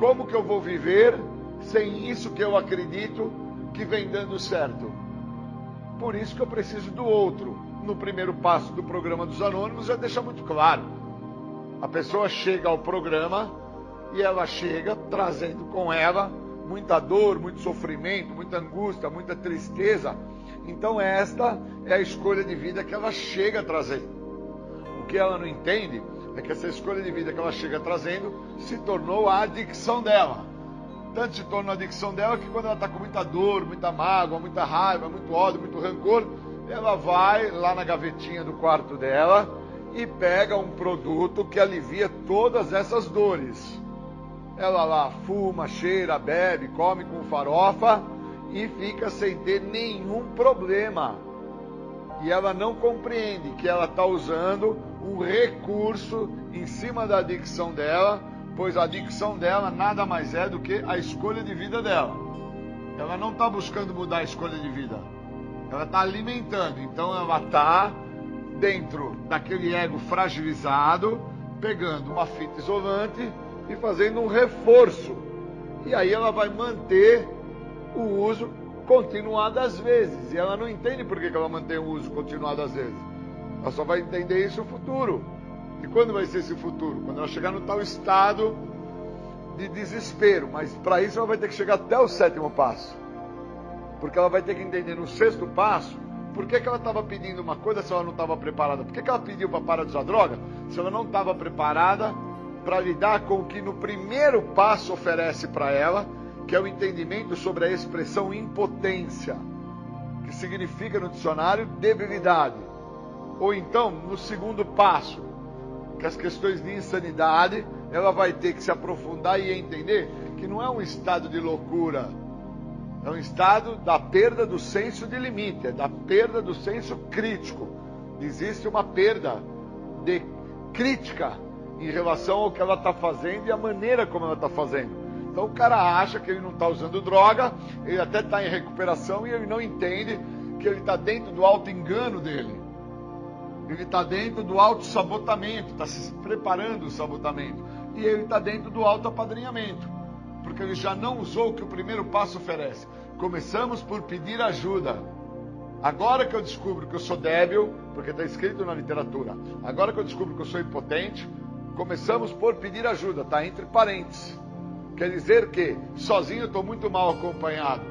Como que eu vou viver sem isso que eu acredito que vem dando certo? Por isso que eu preciso do outro. No primeiro passo do programa dos Anônimos já deixa muito claro. A pessoa chega ao programa e ela chega trazendo com ela muita dor, muito sofrimento, muita angústia, muita tristeza. Então esta é a escolha de vida que ela chega trazendo. O que ela não entende é que essa escolha de vida que ela chega trazendo se tornou a adicção dela. Tanto se tornou a adicção dela que quando ela está com muita dor, muita mágoa, muita raiva, muito ódio, muito rancor, ela vai lá na gavetinha do quarto dela e pega um produto que alivia todas essas dores. Ela lá fuma, cheira, bebe, come com farofa e fica sem ter nenhum problema. E ela não compreende que ela está usando um recurso em cima da adicção dela, pois a adicção dela nada mais é do que a escolha de vida dela. Ela não está buscando mudar a escolha de vida. Ela está alimentando. Então ela está dentro daquele ego fragilizado, pegando uma fita isolante e fazendo um reforço. E aí ela vai manter o uso continuado às vezes. E ela não entende por que ela mantém o uso continuado às vezes. Ela só vai entender isso no futuro. E quando vai ser esse futuro? Quando ela chegar no tal estado de desespero. Mas para isso ela vai ter que chegar até o 7º passo. Porque ela vai ter que entender no 6º passo por que ela estava pedindo uma coisa se ela não estava preparada. Por que ela pediu para parar de usar droga se ela não estava preparada para lidar com o que no primeiro passo oferece para ela, que é o entendimento sobre a expressão impotência, que significa no dicionário debilidade. Ou então, no 2º passo, que as questões de insanidade, ela vai ter que se aprofundar e entender que não é um estado de loucura, é um estado da perda do senso de limite, é da perda do senso crítico. Existe uma perda de crítica em relação ao que ela está fazendo e a maneira como ela está fazendo. Então o cara acha que ele não está usando droga, ele até está em recuperação e ele não entende que ele está dentro do auto-engano dele. Ele está dentro do auto-sabotamento, está se preparando o sabotamento. E ele está dentro do auto-apadrinhamento, porque ele já não usou o que o primeiro passo oferece. Começamos por pedir ajuda. Agora que eu descubro que eu sou débil, porque está escrito na literatura, agora que eu descubro que eu sou impotente, começamos por pedir ajuda, está entre parênteses. Quer dizer que sozinho eu estou muito mal acompanhado,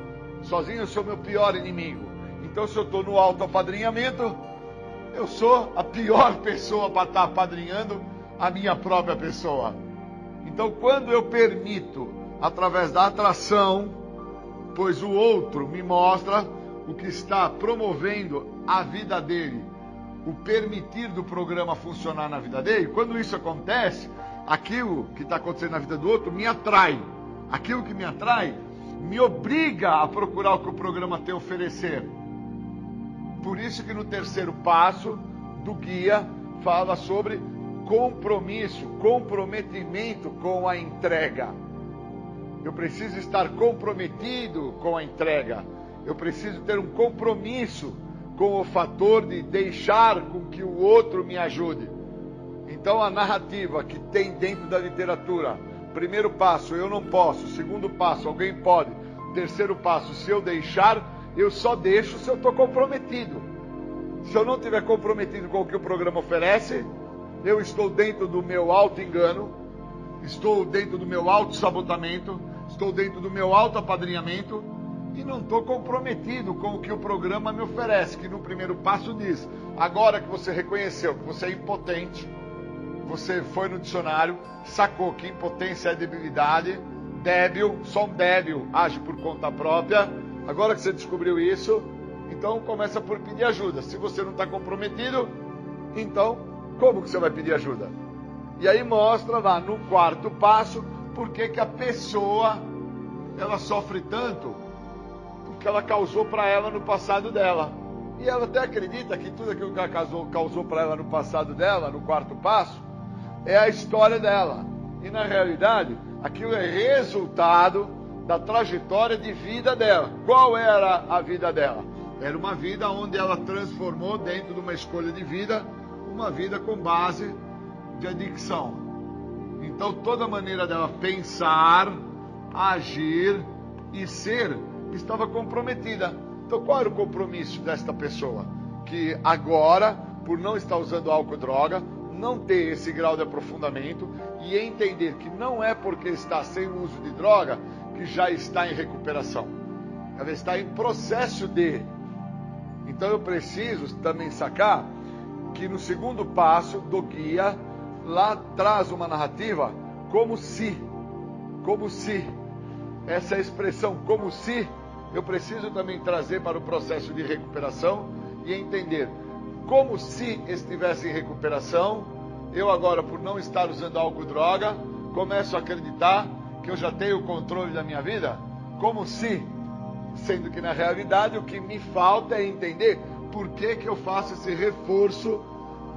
sozinho eu sou meu pior inimigo. Então se eu estou no auto-apadrinhamento, eu sou a pior pessoa para estar apadrinhando a minha própria pessoa. Então quando eu permito, através da atração, pois o outro me mostra o que está promovendo a vida dele, o permitir do programa funcionar na vida dele, quando isso acontece, aquilo que está acontecendo na vida do outro me atrai. Aquilo que me atrai me obriga a procurar o que o programa tem a oferecer. Por isso que no 3º passo do guia fala sobre compromisso, comprometimento com a entrega. Eu preciso estar comprometido com a entrega. Eu preciso ter um compromisso com o fator de deixar com que o outro me ajude. Então a narrativa que tem dentro da literatura, 1º passo, eu não posso, 2º passo, alguém pode, 3º passo, se eu deixar, eu só deixo se eu estou comprometido. Se eu não estiver comprometido com o que o programa oferece, eu estou dentro do meu auto-engano, estou dentro do meu auto-sabotamento, estou dentro do meu auto-apadrinhamento e não estou comprometido com o que o programa me oferece, que no 1º passo diz, agora que você reconheceu que você é impotente, você foi no dicionário, sacou que impotência é debilidade, débil, só um débil age por conta própria, agora que você descobriu isso, então começa por pedir ajuda. Se você não está comprometido, então como que você vai pedir ajuda? E aí mostra lá no 4º passo por que a pessoa ela sofre tanto, porque ela causou para ela no passado dela. E ela até acredita que tudo aquilo que ela causou para ela no passado dela, no 4º passo, é a história dela. E na realidade, aquilo é resultado da trajetória de vida dela. Qual era a vida dela? Era uma vida onde ela transformou dentro de uma escolha de vida, uma vida com base de adicção. Então toda a maneira dela pensar, agir e ser estava comprometida. Então qual era o compromisso desta pessoa? Que agora, por não estar usando álcool e droga, não ter esse grau de aprofundamento e entender que não é porque está sem o uso de droga que já está em recuperação. Ela está em processo de. Então eu preciso também sacar que no segundo passo do guia, lá traz uma narrativa como se, essa expressão como se, eu preciso também trazer para o processo de recuperação e entender como se estivesse em recuperação. Eu agora, por não estar usando álcool e droga, começo a acreditar que eu já tenho o controle da minha vida, como se, sendo que na realidade o que me falta é entender por que eu faço esse reforço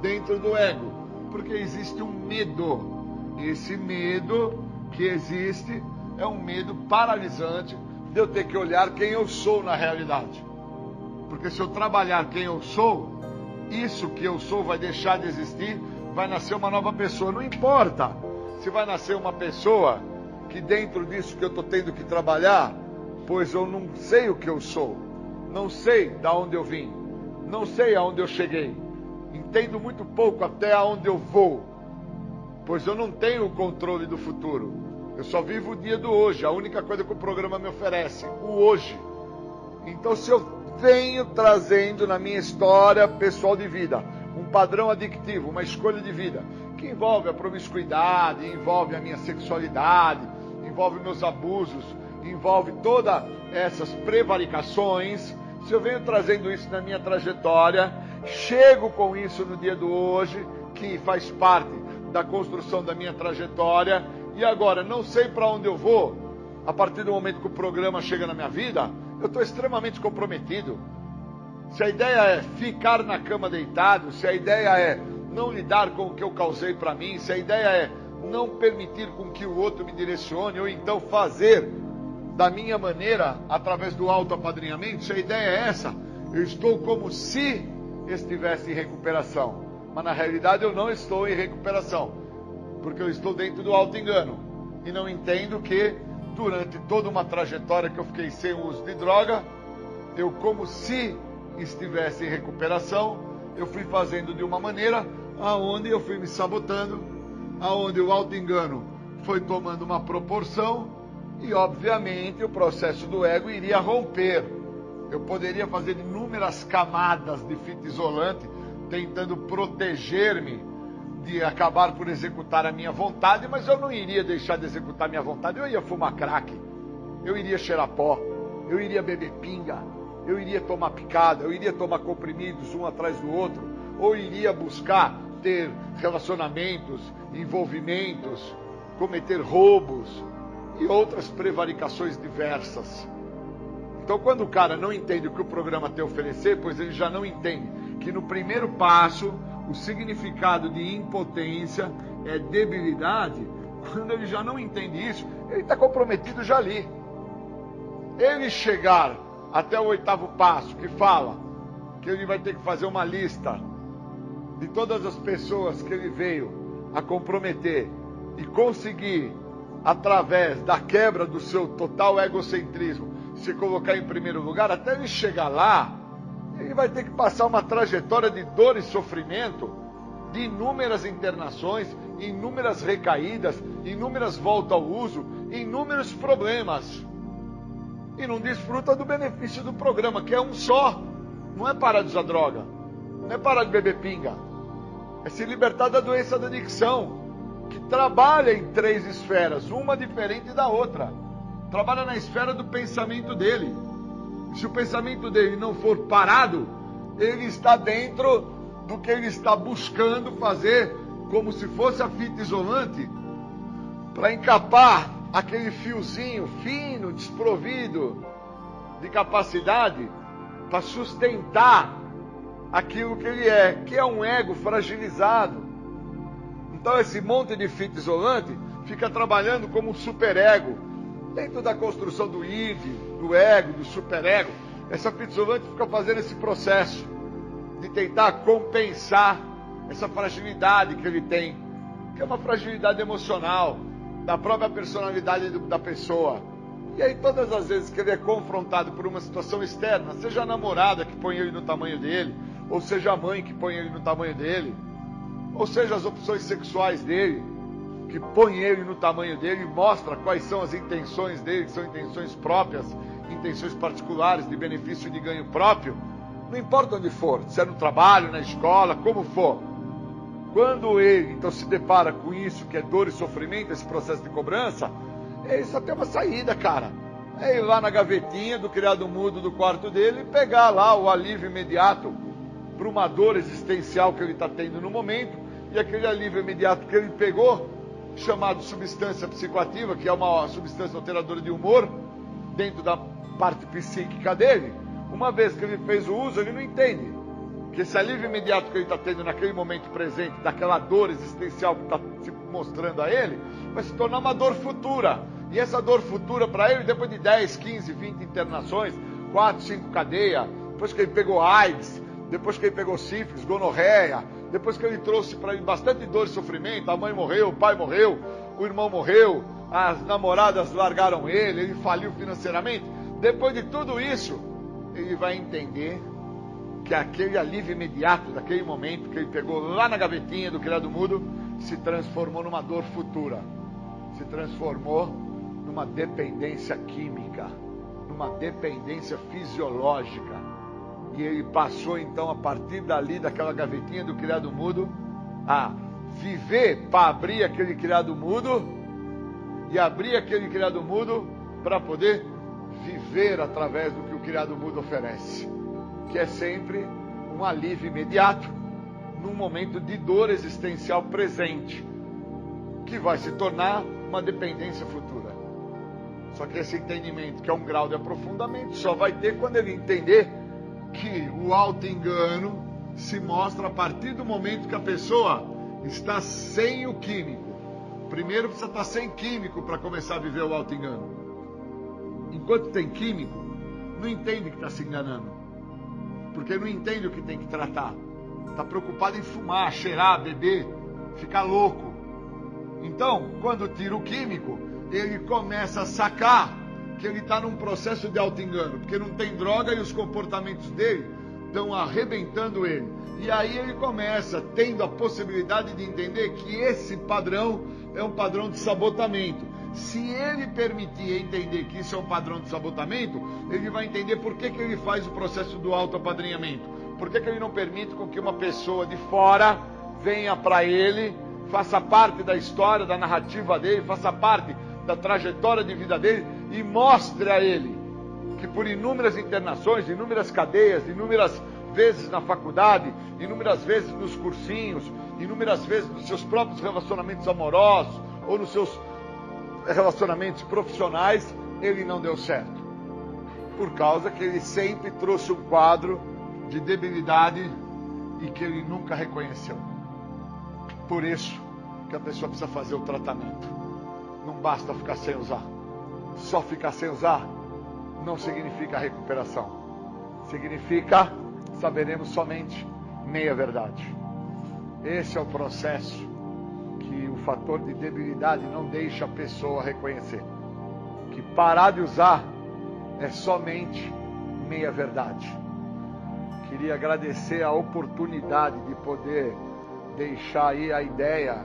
dentro do ego. Porque existe um medo. Esse medo que existe é um medo paralisante de eu ter que olhar quem eu sou na realidade. Porque se eu trabalhar quem eu sou, isso que eu sou vai deixar de existir, vai nascer uma nova pessoa. Não importa se vai nascer uma pessoa que dentro disso que eu estou tendo que trabalhar, pois eu não sei o que eu sou, não sei de onde eu vim, não sei aonde eu cheguei, entendo muito pouco até aonde eu vou, pois eu não tenho o controle do futuro, eu só vivo o dia do hoje, a única coisa que o programa me oferece, o hoje. Então se eu venho trazendo na minha história pessoal de vida um padrão adictivo, uma escolha de vida, que envolve a promiscuidade, envolve a minha sexualidade, envolve meus abusos, envolve todas essas prevaricações, se eu venho trazendo isso na minha trajetória, chego com isso no dia do hoje, que faz parte da construção da minha trajetória, e agora não sei para onde eu vou, a partir do momento que o programa chega na minha vida, eu estou extremamente comprometido. Se a ideia é ficar na cama deitado, se a ideia é não lidar com o que eu causei para mim, se a ideia é não permitir com que o outro me direcione, ou então fazer da minha maneira, através do autoapadrinhamento, se a ideia é essa, eu estou como se estivesse em recuperação. Mas na realidade eu não estou em recuperação, porque eu estou dentro do auto-engano. E não entendo que durante toda uma trajetória que eu fiquei sem o uso de droga, eu como se estivesse em recuperação, eu fui fazendo de uma maneira aonde eu fui me sabotando, aonde o auto-engano foi tomando uma proporção e, obviamente, o processo do ego iria romper. Eu poderia fazer inúmeras camadas de fita isolante, tentando proteger-me de acabar por executar a minha vontade, mas eu não iria deixar de executar a minha vontade. Eu ia fumar crack, eu iria cheirar pó, eu iria beber pinga, eu iria tomar picada, eu iria tomar comprimidos um atrás do outro, ou iria buscar ter relacionamentos, envolvimentos, cometer roubos e outras prevaricações diversas. Então, quando o cara não entende o que o programa tem a oferecer, pois ele já não entende que no primeiro passo o significado de impotência é debilidade, quando ele já não entende isso, ele está comprometido já ali. Ele chegar até o 8º passo, que fala que ele vai ter que fazer uma lista de todas as pessoas que ele veio a comprometer e conseguir, através da quebra do seu total egocentrismo, se colocar em primeiro lugar, até ele chegar lá, ele vai ter que passar uma trajetória de dor e sofrimento, de inúmeras internações, inúmeras recaídas, inúmeras voltas ao uso, inúmeros problemas. E não desfruta do benefício do programa, que é um só. Não é parar de usar droga, não é parar de beber pinga, é se libertar da doença da adicção, que trabalha em 3 esferas, uma diferente da outra. Trabalha na esfera do pensamento dele. Se o pensamento dele não for parado, ele está dentro do que ele está buscando fazer, como se fosse a fita isolante, para encapar aquele fiozinho fino, desprovido de capacidade, para sustentar aquilo que ele é, que é um ego fragilizado. Então esse monte de fita isolante fica trabalhando como um superego. Dentro da construção do id, do ego, do superego, essa fita isolante fica fazendo esse processo de tentar compensar essa fragilidade que ele tem, que é uma fragilidade emocional, da própria personalidade da pessoa. E aí todas as vezes que ele é confrontado por uma situação externa, seja a namorada que põe ele no tamanho dele, ou seja a mãe que põe ele no tamanho dele, ou seja as opções sexuais dele, que põe ele no tamanho dele e mostra quais são as intenções dele, que são intenções próprias, intenções particulares de benefício e de ganho próprio, Não importa onde for, se é no trabalho, na escola, como for. Quando ele, então, se depara com isso, que é dor e sofrimento, esse processo de cobrança, ele só tem uma saída, cara. É ir lá na gavetinha do criado mudo do quarto dele e pegar lá o alívio imediato para uma dor existencial que ele está tendo no momento, e aquele alívio imediato que ele pegou, chamado substância psicoativa, que é uma substância alteradora de humor, dentro da parte psíquica dele, uma vez que ele fez o uso, ele não entende que esse alívio imediato que ele está tendo naquele momento presente, daquela dor existencial que está se mostrando a ele, vai se tornar uma dor futura. E essa dor futura para ele, depois de 10, 15, 20 internações, 4, 5 cadeias, depois que ele pegou AIDS, depois que ele pegou sífilis, gonorreia, depois que ele trouxe para ele bastante dor e sofrimento, a mãe morreu, o pai morreu, o irmão morreu, as namoradas largaram ele faliu financeiramente. Depois de tudo isso, ele vai entender que aquele alívio imediato daquele momento que ele pegou lá na gavetinha do criado mudo se transformou numa dor futura, se transformou numa dependência química, numa dependência fisiológica. E ele passou então, a partir dali, daquela gavetinha do criado mudo, a viver para abrir aquele criado mudo, e abrir aquele criado mudo para poder viver através do que o criado mudo oferece, que é sempre um alívio imediato num momento de dor existencial presente, que vai se tornar uma dependência futura. Só que esse entendimento, que é um grau de aprofundamento, só vai ter quando ele entender que o auto-engano se mostra a partir do momento que a pessoa está sem o químico. Primeiro precisa estar sem químico para começar a viver o auto-engano. Enquanto tem químico, não entende que está se enganando, porque não entende o que tem que tratar. Está preocupado em fumar, cheirar, beber, ficar louco. Então, quando tira o químico, ele começa a sacar que ele está num processo de auto-engano, porque não tem droga e os comportamentos dele estão arrebentando ele. E aí ele começa, tendo a possibilidade de entender que esse padrão é um padrão de sabotamento. Se ele permitir entender que isso é um padrão de sabotamento, ele vai entender por que ele faz o processo do autoapadrinhamento. Por que ele não permite com que uma pessoa de fora venha para ele, faça parte da história, da narrativa dele, faça parte da trajetória de vida dele e mostre a ele que por inúmeras internações, inúmeras cadeias, inúmeras vezes na faculdade, inúmeras vezes nos cursinhos, inúmeras vezes nos seus próprios relacionamentos amorosos ou nos seus relacionamentos profissionais, ele não deu certo. Por causa que ele sempre trouxe um quadro de debilidade e que ele nunca reconheceu. Por isso que a pessoa precisa fazer o tratamento. Não basta ficar sem usar. Só ficar sem usar não significa recuperação. Significa, saberemos somente meia verdade. Esse é o processo que o fator de debilidade não deixa a pessoa reconhecer. Que parar de usar é somente meia verdade. Queria agradecer a oportunidade de poder deixar aí a ideia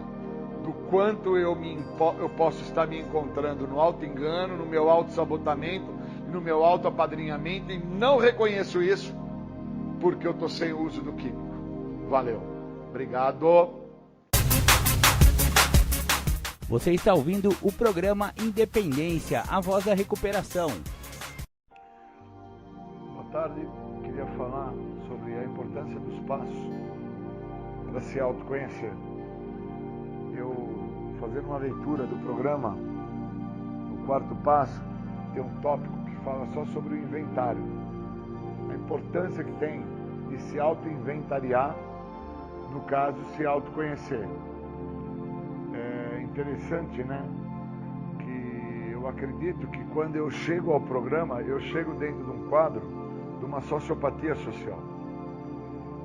do quanto eu posso estar me encontrando no auto-engano, no meu auto-sabotamento, no meu auto-apadrinhamento, e não reconheço isso porque eu estou sem o uso do químico. Valeu. Obrigado. Você está ouvindo o programa Independência, a voz da recuperação. Boa tarde. Queria falar sobre a importância dos passos para se autoconhecer. Eu, fazendo uma leitura do programa, no quarto passo, tem um tópico que fala só sobre o inventário. A importância que tem de se auto-inventariar, no caso, se autoconhecer. É interessante, né? Que eu acredito que quando eu chego ao programa, eu chego dentro de um quadro de uma sociopatia social.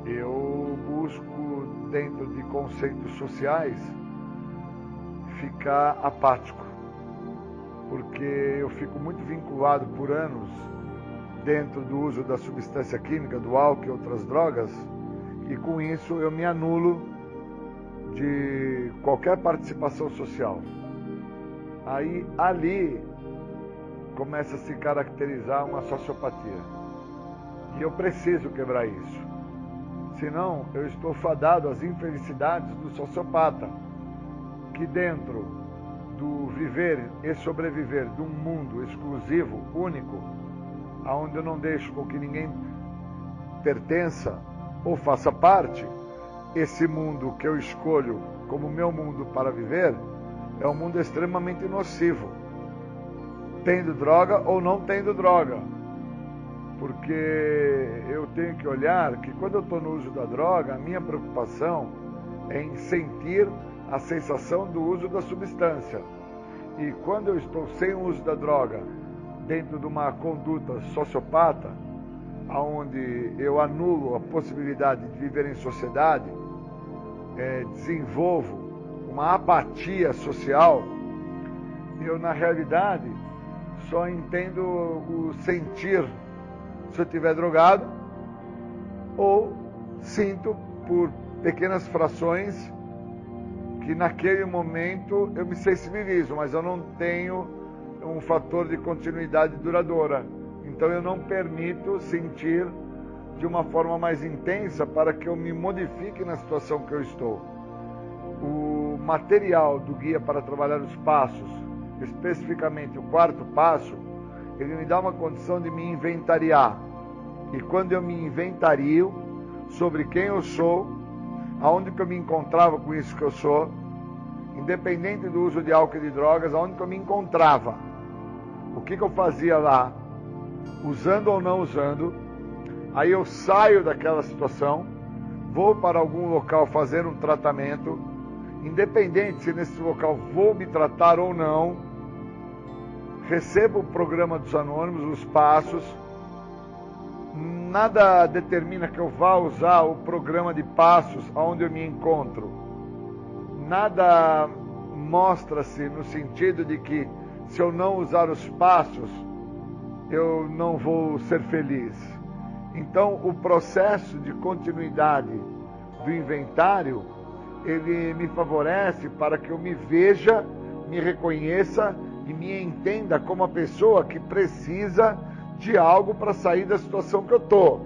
Eu busco, dentro de conceitos sociais, ficar apático, porque eu fico muito vinculado por anos dentro do uso da substância química, do álcool e outras drogas, e com isso eu me anulo de qualquer participação social. Aí, ali, começa a se caracterizar uma sociopatia. E eu preciso quebrar isso. Senão, eu estou fadado às infelicidades do sociopata, que dentro do viver e sobreviver de um mundo exclusivo, único, onde eu não deixo com que ninguém pertença ou faça parte, esse mundo que eu escolho como meu mundo para viver é um mundo extremamente nocivo, tendo droga ou não tendo droga. Porque eu tenho que olhar que quando eu estou no uso da droga, a minha preocupação é em sentir a sensação do uso da substância. E quando eu estou sem o uso da droga, dentro de uma conduta sociopata, onde eu anulo a possibilidade de viver em sociedade, desenvolvo uma apatia social, eu na realidade só entendo o sentir se eu estiver drogado, ou sinto por pequenas frações que naquele momento eu me sensibilizo, mas eu não tenho um fator de continuidade duradoura. Então eu não permito sentir de uma forma mais intensa para que eu me modifique na situação que eu estou. O material do Guia para Trabalhar os Passos, especificamente o 4º passo, ele me dá uma condição de me inventariar. E quando eu me inventario sobre quem eu sou, aonde que eu me encontrava com isso que eu sou, independente do uso de álcool e de drogas, aonde que eu me encontrava, o que eu fazia lá, usando ou não usando, aí eu saio daquela situação, vou para algum local fazer um tratamento, independente se nesse local vou me tratar ou não, recebo o programa dos Anônimos, os passos, nada determina que eu vá usar o programa de passos onde eu me encontro. Nada mostra-se no sentido de que se eu não usar os passos, eu não vou ser feliz. Então, o processo de continuidade do inventário, ele me favorece para que eu me veja, me reconheça e me entenda como a pessoa que precisa de algo para sair da situação que eu estou.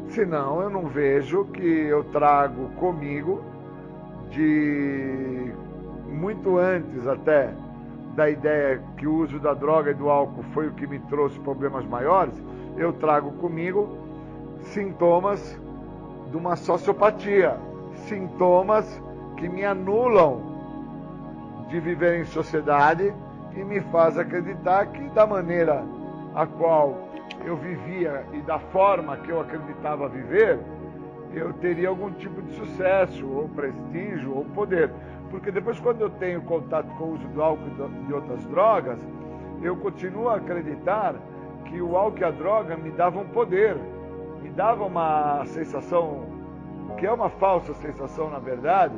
Senão, eu não vejo que eu trago comigo, de muito antes até da ideia que o uso da droga e do álcool foi o que me trouxe problemas maiores, eu trago comigo sintomas de uma sociopatia, sintomas que me anulam de viver em sociedade e me faz acreditar que da maneira a qual eu vivia e da forma que eu acreditava viver, eu teria algum tipo de sucesso, ou prestígio, ou poder. Porque depois, quando eu tenho contato com o uso do álcool e de outras drogas, eu continuo a acreditar que o álcool e a droga me davam poder, me davam uma sensação, que é uma falsa sensação na verdade,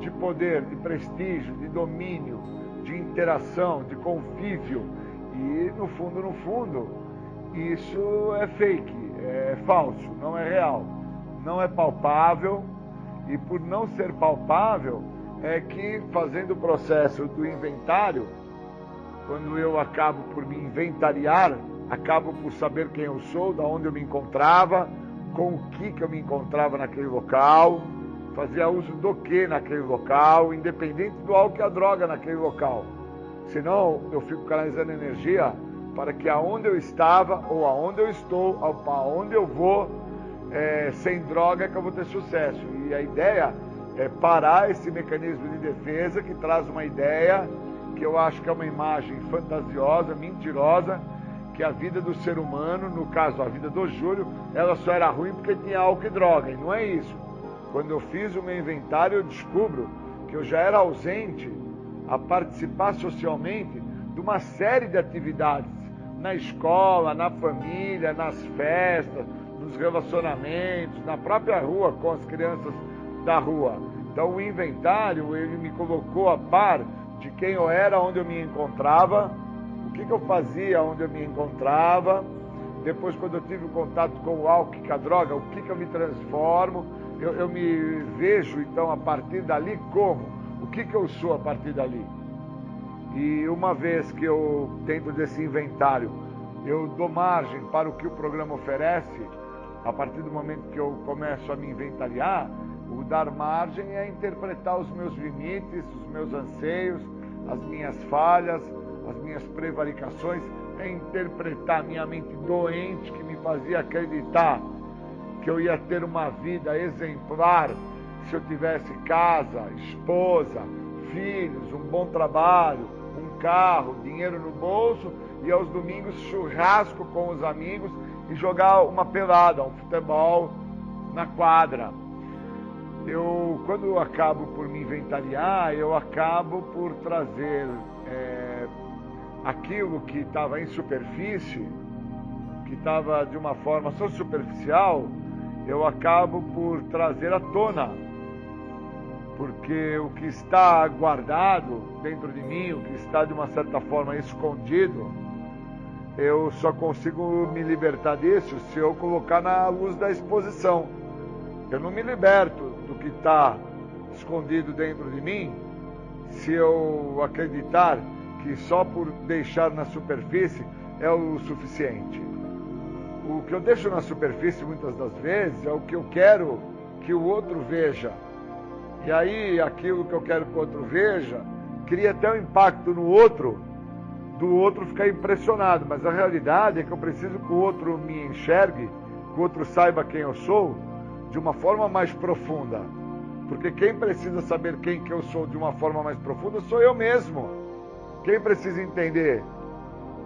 de poder, de prestígio, de domínio, de interação, de convívio. E no fundo, isso é fake, é falso, não é real, não é palpável. E por não ser palpável, é que fazendo o processo do inventário, quando eu acabo por me inventariar, acabo por saber quem eu sou, da onde eu me encontrava, com o que eu me encontrava naquele local, fazia uso do que naquele local, independente do álcool e a droga naquele local. Senão, eu fico canalizando energia para que aonde eu estava, ou aonde eu estou, aonde eu vou, sem droga, que eu vou ter sucesso. E a ideia é parar esse mecanismo de defesa que traz uma ideia que eu acho que é uma imagem fantasiosa, mentirosa, que a vida do ser humano, no caso a vida do Júlio, ela só era ruim porque tinha álcool e droga, e não é isso. Quando eu fiz o meu inventário, eu descubro que eu já era ausente a participar socialmente de uma série de atividades, na escola, na família, nas festas, nos relacionamentos, na própria rua, com as crianças da rua. Então o inventário, ele me colocou a par de quem eu era, onde eu me encontrava, o que eu fazia onde eu me encontrava. Depois, quando eu tive o contato com o álcool e com a droga, o que eu me transformo, eu me vejo então a partir dali como, o que eu sou a partir dali. E uma vez que eu, dentro desse inventário, eu dou margem para o que o programa oferece, A partir do momento que eu começo a me inventariar, o dar margem é interpretar os meus limites, os meus anseios, as minhas falhas, as minhas prevaricações, é interpretar a minha mente doente que me fazia acreditar que eu ia ter uma vida exemplar se eu tivesse casa, esposa, filhos, um bom trabalho, um carro, dinheiro no bolso e aos domingos churrasco com os amigos e jogar uma pelada, um futebol na quadra. Quando eu acabo por me inventariar, eu acabo por trazer aquilo que estava em superfície, que estava de uma forma só superficial, eu acabo por trazer à tona. Porque o que está guardado dentro de mim, o que está de uma certa forma escondido, eu só consigo me libertar disso se eu colocar na luz da exposição. Eu não me liberto do que está escondido dentro de mim se eu acreditar que só por deixar na superfície é o suficiente. O que eu deixo na superfície muitas das vezes é o que eu quero que o outro veja. E aí aquilo que eu quero que o outro veja cria até um impacto no outro, do outro ficar impressionado. Mas a realidade é que eu preciso que o outro me enxergue, que o outro saiba quem eu sou, de uma forma mais profunda. Porque quem precisa saber quem que eu sou de uma forma mais profunda sou eu mesmo. Quem precisa entender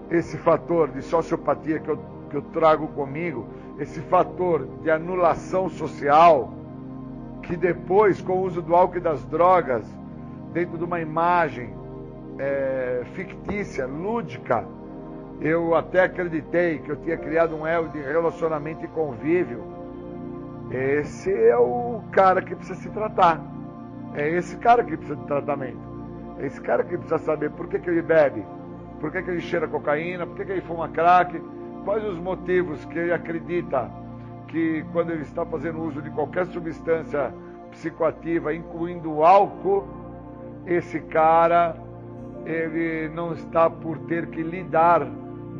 esse fator de sociopatia que eu trago comigo, esse fator de anulação social, que depois, com o uso do álcool e das drogas, dentro de uma imagem fictícia, lúdica, eu até acreditei que eu tinha criado um elo de relacionamento e convívio. Esse é o cara que precisa se tratar. É esse cara que precisa de tratamento. É esse cara que precisa saber por que ele bebe, por que ele cheira cocaína, por que ele fuma crack, quais os motivos que ele acredita que quando ele está fazendo uso de qualquer substância psicoativa, incluindo o álcool, esse cara, ele não está por ter que lidar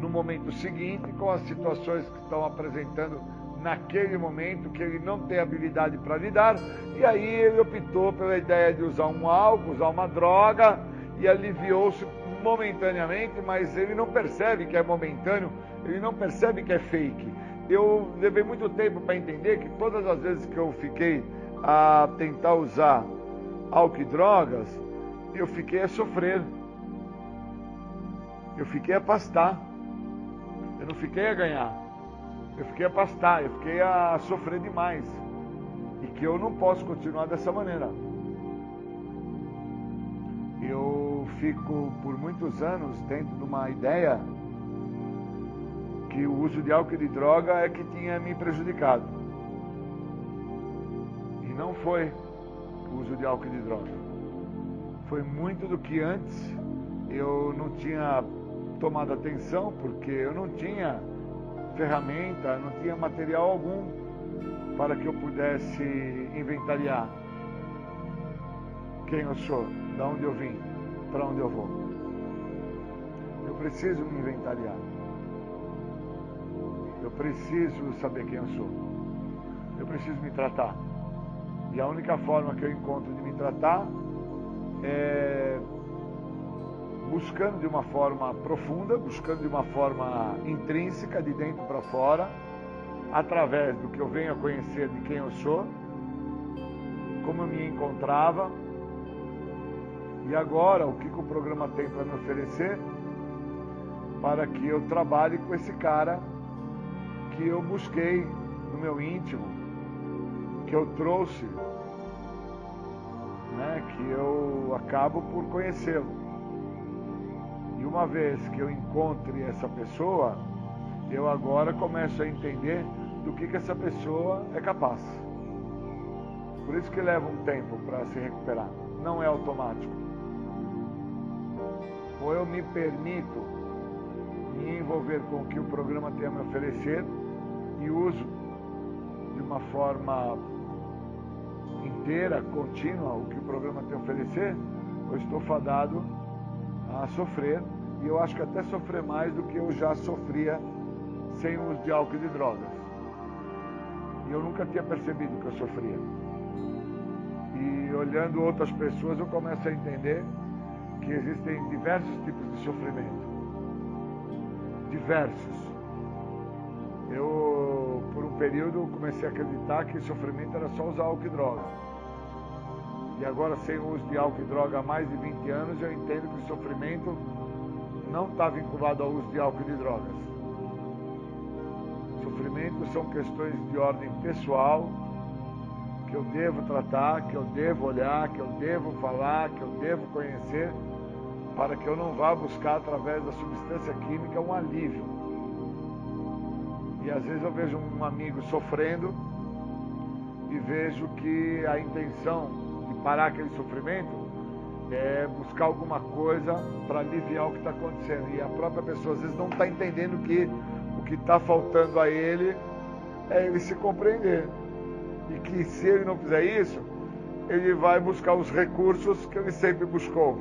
no momento seguinte com as situações que estão apresentando naquele momento, que ele não tem habilidade para lidar, e aí ele optou pela ideia de usar um álcool, usar uma droga, e aliviou-se momentaneamente, mas ele não percebe que é momentâneo, ele não percebe que é fake. Eu levei muito tempo para entender que todas as vezes que eu fiquei a tentar usar álcool e drogas, eu fiquei a sofrer, eu fiquei a pastar, eu não fiquei a ganhar. Eu fiquei a pastar, eu fiquei a sofrer demais. E que eu não posso continuar dessa maneira. Eu fico por muitos anos dentro de uma ideia que o uso de álcool e de droga é que tinha me prejudicado. E não foi o uso de álcool e de droga. Foi muito do que antes eu não tinha tomado atenção, porque eu não tinha ferramenta, não tinha material algum para que eu pudesse inventariar quem eu sou, de onde eu vim, para onde eu vou. Eu preciso me inventariar. Eu preciso saber quem eu sou. Eu preciso me tratar. E a única forma que eu encontro de me tratar é buscando de uma forma profunda, buscando de uma forma intrínseca, de dentro para fora, através do que eu venho a conhecer de quem eu sou, como eu me encontrava, e agora o que o programa tem para me oferecer, para que eu trabalhe com esse cara que eu busquei no meu íntimo, que eu trouxe, né, que eu acabo por conhecê-lo. E uma vez que eu encontre essa pessoa, eu agora começo a entender do que essa pessoa é capaz. Por isso que leva um tempo para se recuperar. Não é automático. Ou eu me permito me envolver com o que o programa tem a me oferecer e uso de uma forma inteira, contínua, o que o programa tem a oferecer, ou estou fadado a sofrer, e eu acho que até sofrer mais do que eu já sofria sem o uso de álcool e de drogas. E eu nunca tinha percebido que eu sofria. E olhando outras pessoas, eu começo a entender que existem diversos tipos de sofrimento. Diversos. Eu, por um período, comecei a acreditar que sofrimento era só usar álcool e droga. E agora, sem o uso de álcool e droga há mais de 20 anos, eu entendo que o sofrimento não está vinculado ao uso de álcool e de drogas. Sofrimento são questões de ordem pessoal, que eu devo tratar, que eu devo olhar, que eu devo falar, que eu devo conhecer, para que eu não vá buscar através da substância química um alívio. E às vezes eu vejo um amigo sofrendo e vejo que a intenção de parar aquele sofrimento é buscar alguma coisa para aliviar o que está acontecendo. E a própria pessoa às vezes não está entendendo que o que está faltando a ele é ele se compreender. E que se ele não fizer isso, ele vai buscar os recursos que ele sempre buscou.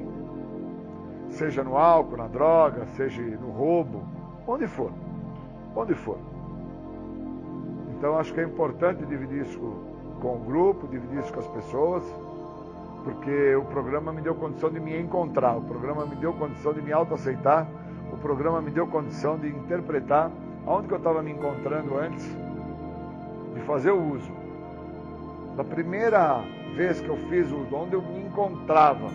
Seja no álcool, na droga, seja no roubo, onde for. Onde for. Então acho que é importante dividir isso com o grupo, dividir isso com as pessoas, porque o programa me deu condição de me encontrar, o programa me deu condição de me autoaceitar, o programa me deu condição de interpretar aonde que eu estava me encontrando antes de fazer o uso. Da primeira vez que eu fiz o uso, onde eu me encontrava,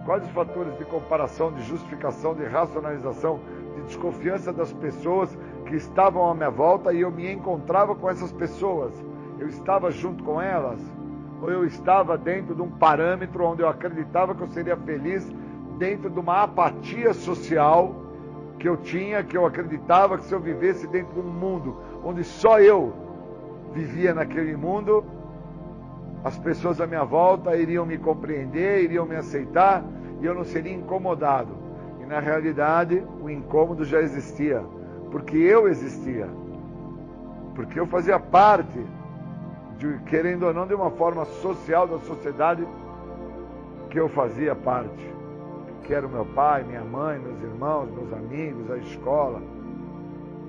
quais os fatores de comparação, de justificação, de racionalização, de desconfiança das pessoas que estavam à minha volta e eu me encontrava com essas pessoas. Eu estava junto com elas, ou eu estava dentro de um parâmetro onde eu acreditava que eu seria feliz dentro de uma apatia social que eu tinha, que eu acreditava que se eu vivesse dentro de um mundo onde só eu vivia naquele mundo, as pessoas à minha volta iriam me compreender, iriam me aceitar e eu não seria incomodado. E na realidade o incômodo já existia, porque eu existia, porque eu fazia parte, querendo ou não, de uma forma social da sociedade que eu fazia parte, que era o meu pai, minha mãe, meus irmãos, meus amigos, a escola,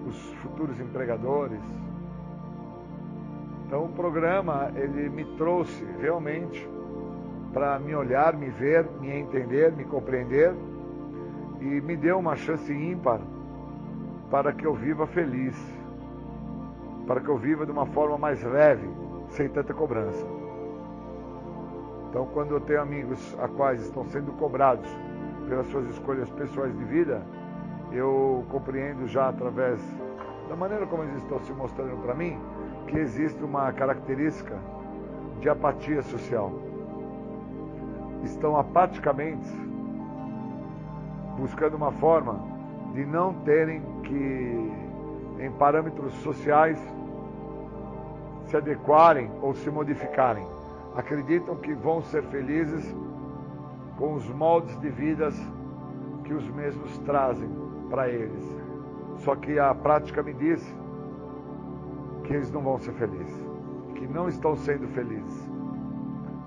os futuros empregadores. Então o programa, ele me trouxe realmente para me olhar, me ver, me entender, me compreender e me deu uma chance ímpar para que eu viva feliz, para que eu viva de uma forma mais leve, sem tanta cobrança. Então, quando eu tenho amigos a quais estão sendo cobrados pelas suas escolhas pessoais de vida, eu compreendo já através da maneira como eles estão se mostrando para mim, que existe uma característica de apatia social. Estão apaticamente buscando uma forma de não terem que, em parâmetros sociais, se adequarem ou se modificarem. Acreditam que vão ser felizes com os moldes de vidas que os mesmos trazem para eles. Só que a prática me diz que eles não vão ser felizes, que não estão sendo felizes.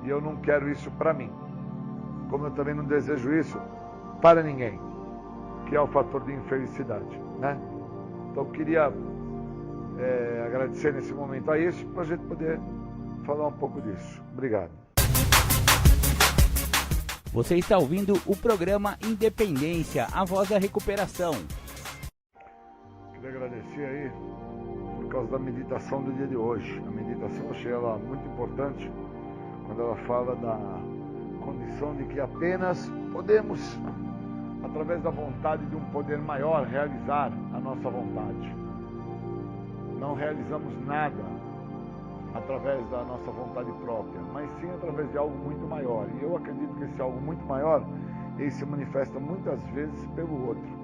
E eu não quero isso para mim, como eu também não desejo isso para ninguém, que é o fator de infelicidade, né? Então eu queria agradecer nesse momento a isso, para a gente poder falar um pouco disso. Obrigado. Você está ouvindo o programa Independência, a voz da recuperação. Queria agradecer aí por causa da meditação do dia de hoje. A meditação eu achei ela muito importante quando ela fala da condição de que apenas podemos, através da vontade de um poder maior, realizar a nossa vontade. Não realizamos nada através da nossa vontade própria, mas sim através de algo muito maior. E eu acredito que esse algo muito maior, ele se manifesta muitas vezes pelo outro.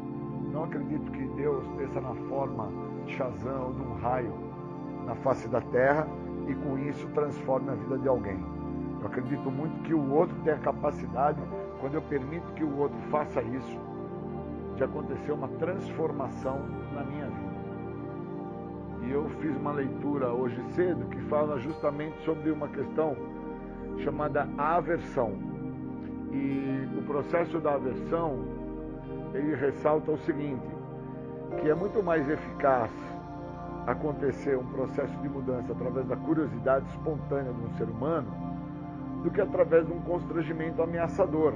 Não acredito que Deus desça na forma de Shazam ou de um raio na face da terra e com isso transforme a vida de alguém. Eu acredito muito que o outro tem a capacidade, quando eu permito que o outro faça isso, de acontecer uma transformação na minha vida. E eu fiz uma leitura hoje cedo que fala justamente sobre uma questão chamada aversão. E o processo da aversão, ele ressalta o seguinte, que é muito mais eficaz acontecer um processo de mudança através da curiosidade espontânea de um ser humano do que através de um constrangimento ameaçador.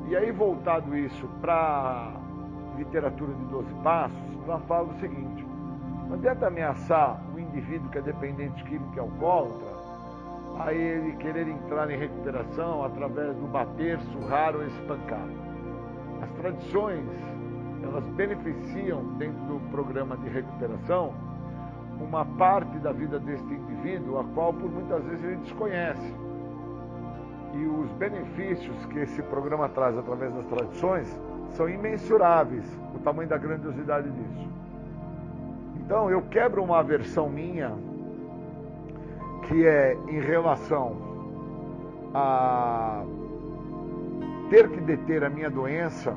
E aí, voltado isso para a literatura de 12 Passos, ela fala o seguinte: não adianta ameaçar o indivíduo que é dependente químico e alcoólatra, a ele querer entrar em recuperação através do bater, surrar ou espancar. As tradições, elas beneficiam, dentro do programa de recuperação, uma parte da vida deste indivíduo, a qual por muitas vezes ele desconhece. E os benefícios que esse programa traz através das tradições são imensuráveis, o tamanho da grandiosidade disso. Então eu quebro uma aversão minha, que é em relação a ter que deter a minha doença,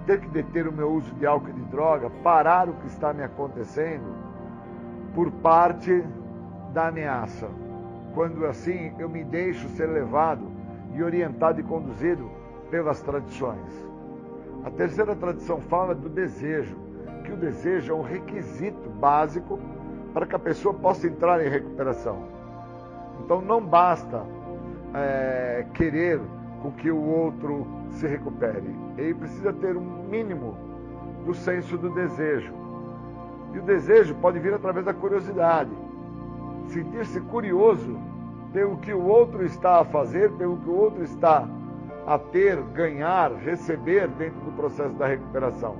ter que deter o meu uso de álcool e de droga, parar o que está me acontecendo por parte da ameaça. Quando assim eu me deixo ser levado e orientado e conduzido pelas tradições. A terceira tradição fala do desejo, que o desejo é um requisito básico para que a pessoa possa entrar em recuperação. Então não basta querer com que o outro se recupere. Ele precisa ter um mínimo do senso do desejo. E o desejo pode vir através da curiosidade. Sentir-se curioso pelo que o outro está a fazer, pelo que o outro está a ter, ganhar, receber dentro do processo da recuperação.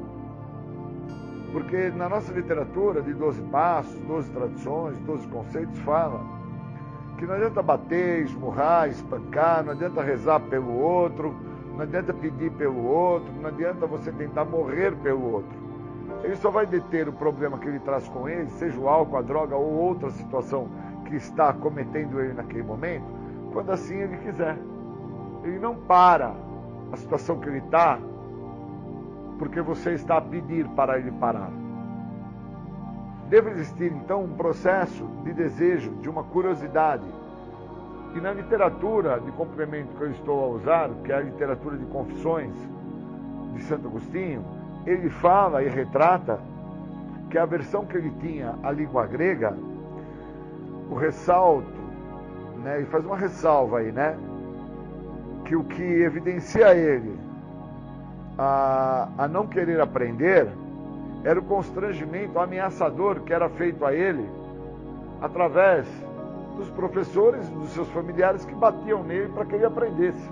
Porque na nossa literatura de 12 passos, 12 tradições, 12 conceitos, fala que não adianta bater, esmurrar, espancar, não adianta rezar pelo outro, não adianta pedir pelo outro, não adianta você tentar morrer pelo outro. Ele só vai deter o problema que ele traz com ele, seja o álcool, a droga ou outra situação que está cometendo ele naquele momento, quando assim ele quiser. Ele não para a situação que ele está porque você está a pedir para ele parar. Deve existir então um processo de desejo, de uma curiosidade. E na literatura de complemento que eu estou a usar, que é a literatura de Confissões de Santo Agostinho, ele fala e retrata que a versão que ele tinha à língua grega, o ressalto, né, ele faz uma ressalva aí, né, que o que evidencia ele a não querer aprender era o constrangimento ameaçador que era feito a ele através dos professores, dos seus familiares que batiam nele para que ele aprendesse.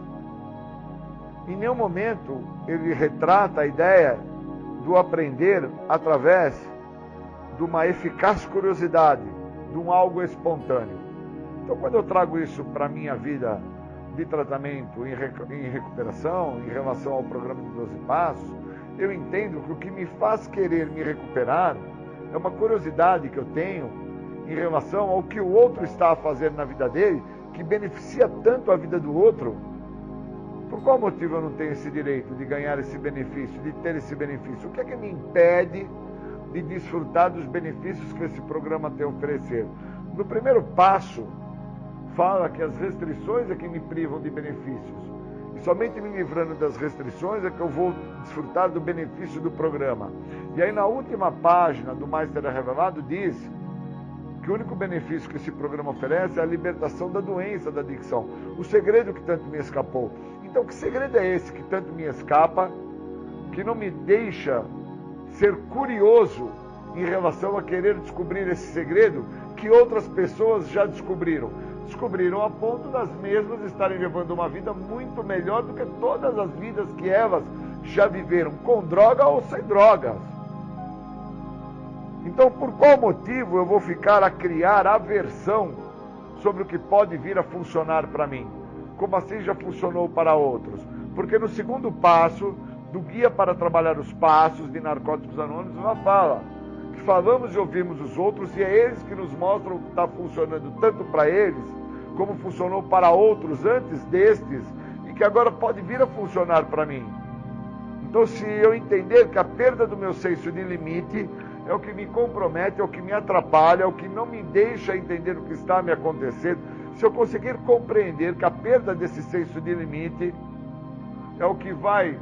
Em nenhum momento ele retrata a ideia do aprender através de uma eficaz curiosidade, de um algo espontâneo. Então, quando eu trago isso para a minha vida de tratamento em recuperação, em relação ao programa de 12 Passos, eu entendo que o que me faz querer me recuperar é uma curiosidade que eu tenho em relação ao que o outro está a fazer na vida dele, que beneficia tanto a vida do outro. Por qual motivo eu não tenho esse direito de ganhar esse benefício, de ter esse benefício? O que é que me impede de desfrutar dos benefícios que esse programa tem a oferecer? No primeiro passo, fala que as restrições é que me privam de benefícios. E somente me livrando das restrições é que eu vou desfrutar do benefício do programa. E aí na última página do Mais Será Revelado diz que o único benefício que esse programa oferece é a libertação da doença da adicção. O segredo que tanto me escapou. Então que segredo é esse que tanto me escapa, que não me deixa ser curioso em relação a querer descobrir esse segredo que outras pessoas já descobriram? Descobriram a ponto das mesmas estarem levando uma vida muito melhor do que todas as vidas que elas já viveram, com droga ou sem drogas. Então, por qual motivo eu vou ficar a criar aversão sobre o que pode vir a funcionar para mim, como assim já funcionou para outros? Porque no segundo passo do Guia para Trabalhar os Passos de Narcóticos Anônimos, ela fala que falamos e ouvimos os outros e é eles que nos mostram o que está funcionando tanto para eles, como funcionou para outros antes destes e que agora pode vir a funcionar para mim. Então, se eu entender que a perda do meu senso de limite é o que me compromete, é o que me atrapalha, é o que não me deixa entender o que está me acontecendo, se eu conseguir compreender que a perda desse senso de limite é o que vai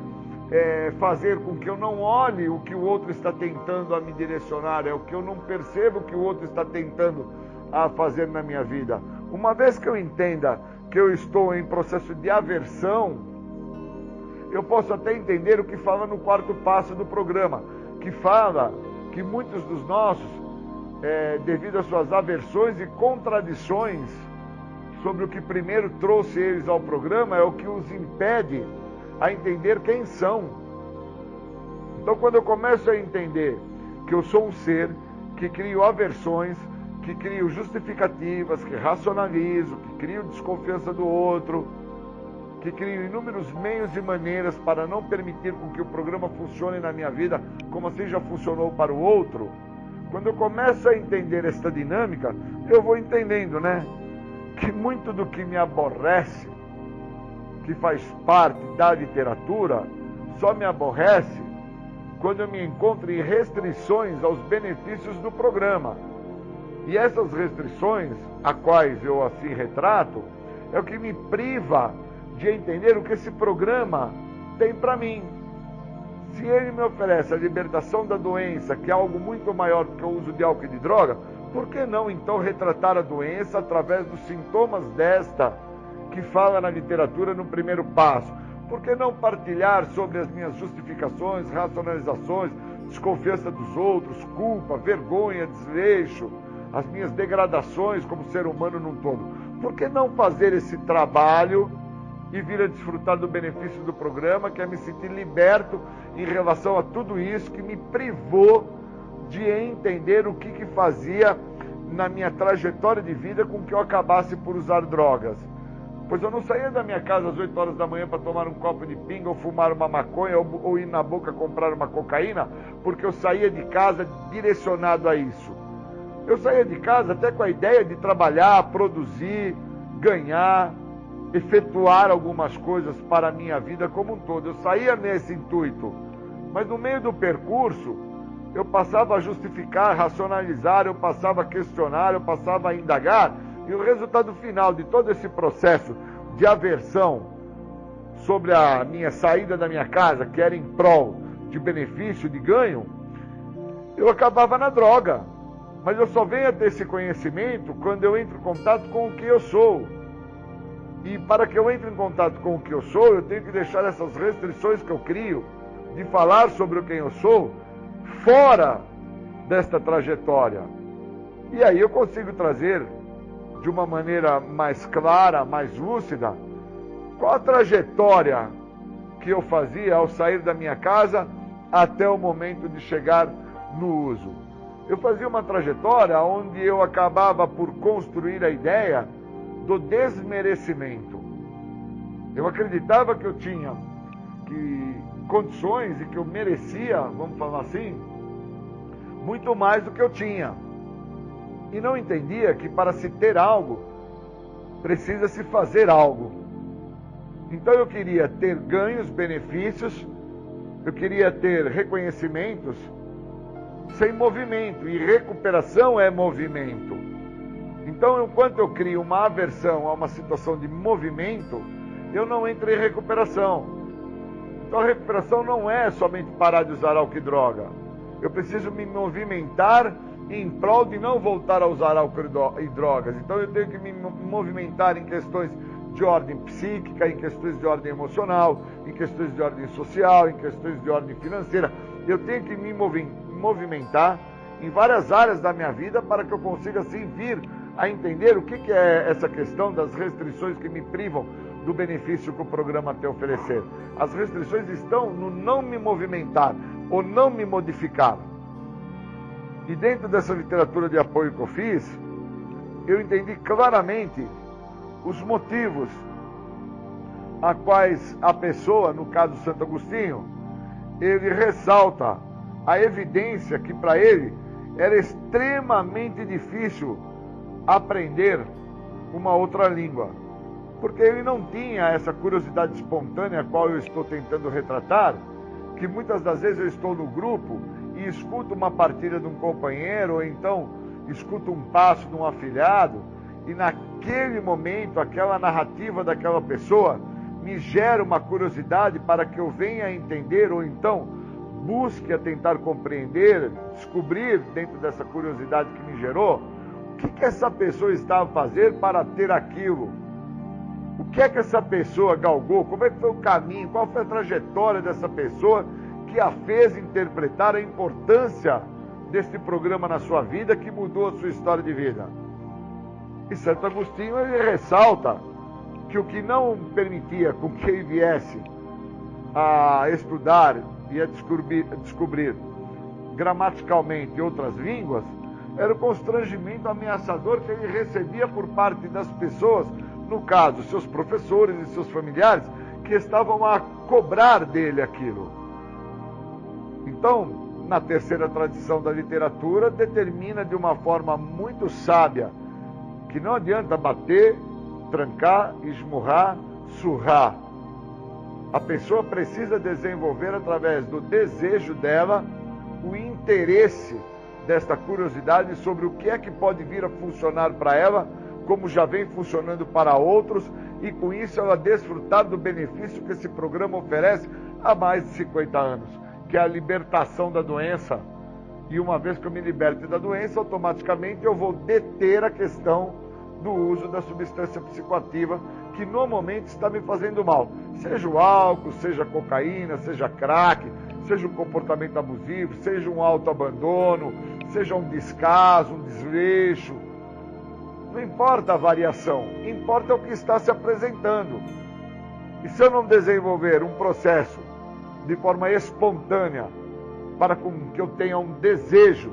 fazer com que eu não olhe o que o outro está tentando a me direcionar, é o que eu não percebo o que o outro está tentando a fazer na minha vida. Uma vez que eu entenda que eu estou em processo de aversão, eu posso até entender o que fala no quarto passo do programa, que fala que muitos dos nossos, devido às suas aversões e contradições sobre o que primeiro trouxe eles ao programa, é o que os impede a entender quem são. Então, quando eu começo a entender que eu sou um ser que crio aversões, que crio justificativas, que racionalizo, que crio desconfiança do outro, que crio inúmeros meios e maneiras para não permitir com que o programa funcione na minha vida como assim já funcionou para o outro, quando eu começo a entender esta dinâmica, eu vou entendendo, né, que muito do que me aborrece, que faz parte da literatura, só me aborrece quando eu me encontro em restrições aos benefícios do programa. E essas restrições, a quais eu assim retrato, é o que me priva de entender o que esse programa tem para mim. Se ele me oferece a libertação da doença, que é algo muito maior do que o uso de álcool e de droga, por que não então retratar a doença através dos sintomas desta que fala na literatura no primeiro passo? Por que não partilhar sobre as minhas justificações, racionalizações, desconfiança dos outros, culpa, vergonha, desleixo, as minhas degradações como ser humano num todo? Por que não fazer esse trabalho e vir a desfrutar do benefício do programa, que é me sentir liberto em relação a tudo isso que me privou de entender o que fazia na minha trajetória de vida com que eu acabasse por usar drogas? Pois eu não saía da minha casa às 8 horas da manhã para tomar um copo de pinga ou fumar uma maconha ou ir na boca comprar uma cocaína, porque eu saía de casa direcionado a isso. Eu saía de casa até com a ideia de trabalhar, produzir, ganhar, efetuar algumas coisas para a minha vida como um todo. Eu saía nesse intuito, mas no meio do percurso eu passava a justificar, racionalizar, eu passava a questionar, eu passava a indagar, e o resultado final de todo esse processo de aversão sobre a minha saída da minha casa, que era em prol de benefício, de ganho, eu acabava na droga. Mas eu só venho a ter esse conhecimento quando eu entro em contato com o que eu sou. E para que eu entre em contato com o que eu sou, eu tenho que deixar essas restrições que eu crio de falar sobre o quem eu sou fora desta trajetória. E aí eu consigo trazer de uma maneira mais clara, mais lúcida, qual a trajetória que eu fazia ao sair da minha casa até o momento de chegar no uso. Eu fazia uma trajetória onde eu acabava por construir a ideia do desmerecimento. Eu acreditava que eu tinha condições e que eu merecia, vamos falar assim, muito mais do que eu tinha. E não entendia que para se ter algo, precisa se fazer algo. Então eu queria ter ganhos, benefícios, eu queria ter reconhecimentos sem movimento, e recuperação é movimento. Então, enquanto eu crio uma aversão a uma situação de movimento, eu não entro em recuperação. Então, a recuperação não é somente parar de usar álcool e droga. Eu preciso me movimentar em prol de não voltar a usar álcool e drogas. Então, eu tenho que me movimentar em questões de ordem psíquica, em questões de ordem emocional, em questões de ordem social, em questões de ordem financeira. Eu tenho que me movimentar em várias áreas da minha vida para que eu consiga, assim, vir a entender o que é essa questão das restrições que me privam do benefício que o programa tem a oferecer. As restrições estão no não me movimentar ou não me modificar. E dentro dessa literatura de apoio que eu fiz, eu entendi claramente os motivos a quais a pessoa, no caso Santo Agostinho, ele ressalta a evidência que para ele era extremamente difícil aprender uma outra língua, porque ele não tinha essa curiosidade espontânea a qual eu estou tentando retratar, que muitas das vezes eu estou no grupo e escuto uma partilha de um companheiro, ou então escuto um passo de um afilhado, e naquele momento, aquela narrativa daquela pessoa me gera uma curiosidade para que eu venha a entender, ou então busque a tentar compreender, descobrir dentro dessa curiosidade que me gerou, o que essa pessoa estava a fazer para ter aquilo. O que é que essa pessoa galgou? Como é que foi o caminho? Qual foi a trajetória dessa pessoa que a fez interpretar a importância desse programa na sua vida, que mudou a sua história de vida? E Santo Agostinho, ele ressalta que o que não permitia com que ele viesse a estudar e a descobrir gramaticalmente outras línguas, era o constrangimento ameaçador que ele recebia por parte das pessoas, no caso, seus professores e seus familiares, que estavam a cobrar dele aquilo. Então, na terceira tradição da literatura, determina de uma forma muito sábia que não adianta bater, trancar, esmurrar, surrar. A pessoa precisa desenvolver, através do desejo dela, o interesse desta curiosidade sobre o que é que pode vir a funcionar para ela, como já vem funcionando para outros, e com isso ela desfrutar do benefício que esse programa oferece há mais de 50 anos, que é a libertação da doença. E uma vez que eu me liberte da doença, automaticamente eu vou deter a questão do uso da substância psicoativa que normalmente está me fazendo mal. Seja o álcool, seja a cocaína, seja crack, seja um comportamento abusivo, seja um autoabandono, seja um descaso, um desleixo. Não importa a variação, importa o que está se apresentando. E se eu não desenvolver um processo de forma espontânea para que eu tenha um desejo,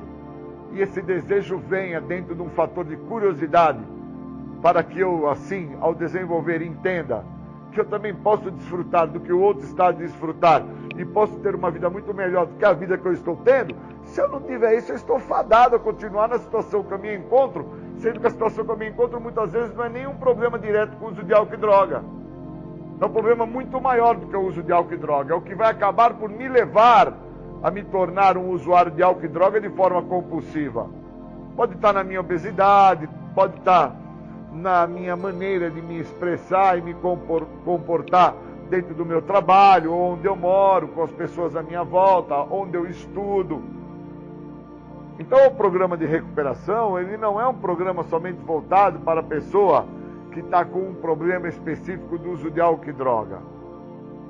e esse desejo venha dentro de um fator de curiosidade, para que eu, assim, ao desenvolver, entenda que eu também posso desfrutar do que o outro está a desfrutar e posso ter uma vida muito melhor do que a vida que eu estou tendo. Se eu não tiver isso, eu estou fadado a continuar na situação que eu me encontro, sendo que a situação que eu me encontro muitas vezes não é nenhum problema direto com o uso de álcool e droga. É um problema muito maior do que o uso de álcool e droga. É o que vai acabar por me levar a me tornar um usuário de álcool e droga de forma compulsiva. Pode estar na minha obesidade, pode estar na minha maneira de me expressar e me comportar dentro do meu trabalho, onde eu moro, com as pessoas à minha volta, onde eu estudo. Então o programa de recuperação, ele não é um programa somente voltado para a pessoa que está com um problema específico do uso de álcool e droga.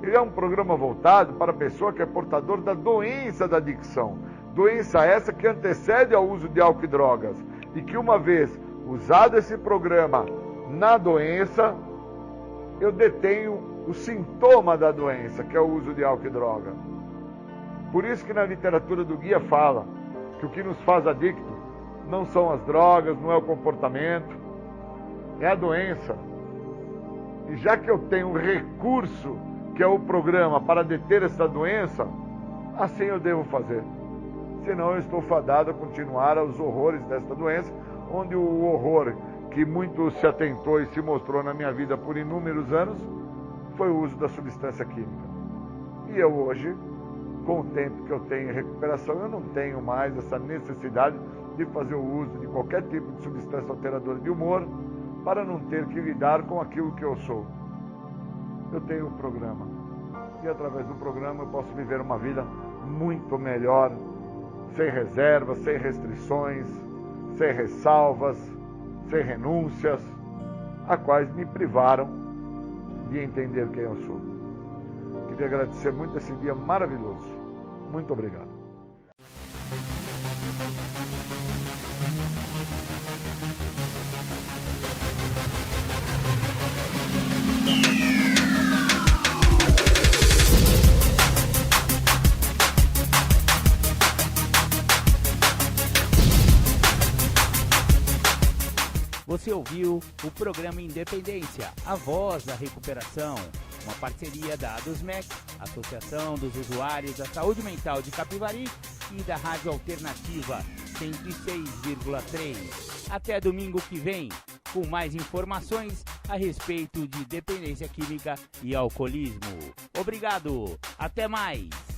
Ele é um programa voltado para a pessoa que é portador da doença da adicção. Doença essa que antecede ao uso de álcool e drogas. E que uma vez usado esse programa na doença, eu detenho o sintoma da doença, que é o uso de álcool e droga. Por isso que na literatura do guia fala que o que nos faz adicto não são as drogas, não é o comportamento, é a doença. E já que eu tenho um recurso, que é o programa, para deter essa doença, assim eu devo fazer. Senão eu estou fadado a continuar aos horrores desta doença, onde o horror que muito se atentou e se mostrou na minha vida por inúmeros anos foi o uso da substância química. E eu hoje, com o tempo que eu tenho em recuperação, eu não tenho mais essa necessidade de fazer o uso de qualquer tipo de substância alteradora de humor para não ter que lidar com aquilo que eu sou. Eu tenho um programa. E através do programa eu posso viver uma vida muito melhor, sem reservas, sem restrições, sem ressalvas, sem renúncias, a quais me privaram de entender quem eu sou. Queria agradecer muito esse dia maravilhoso. Muito obrigado. Você ouviu o programa Independência, a voz da recuperação, uma parceria da ADUSMEC, Associação dos Usuários da Saúde Mental de Capivari, e da Rádio Alternativa 106,3. Até domingo que vem, com mais informações a respeito de dependência química e alcoolismo. Obrigado, até mais!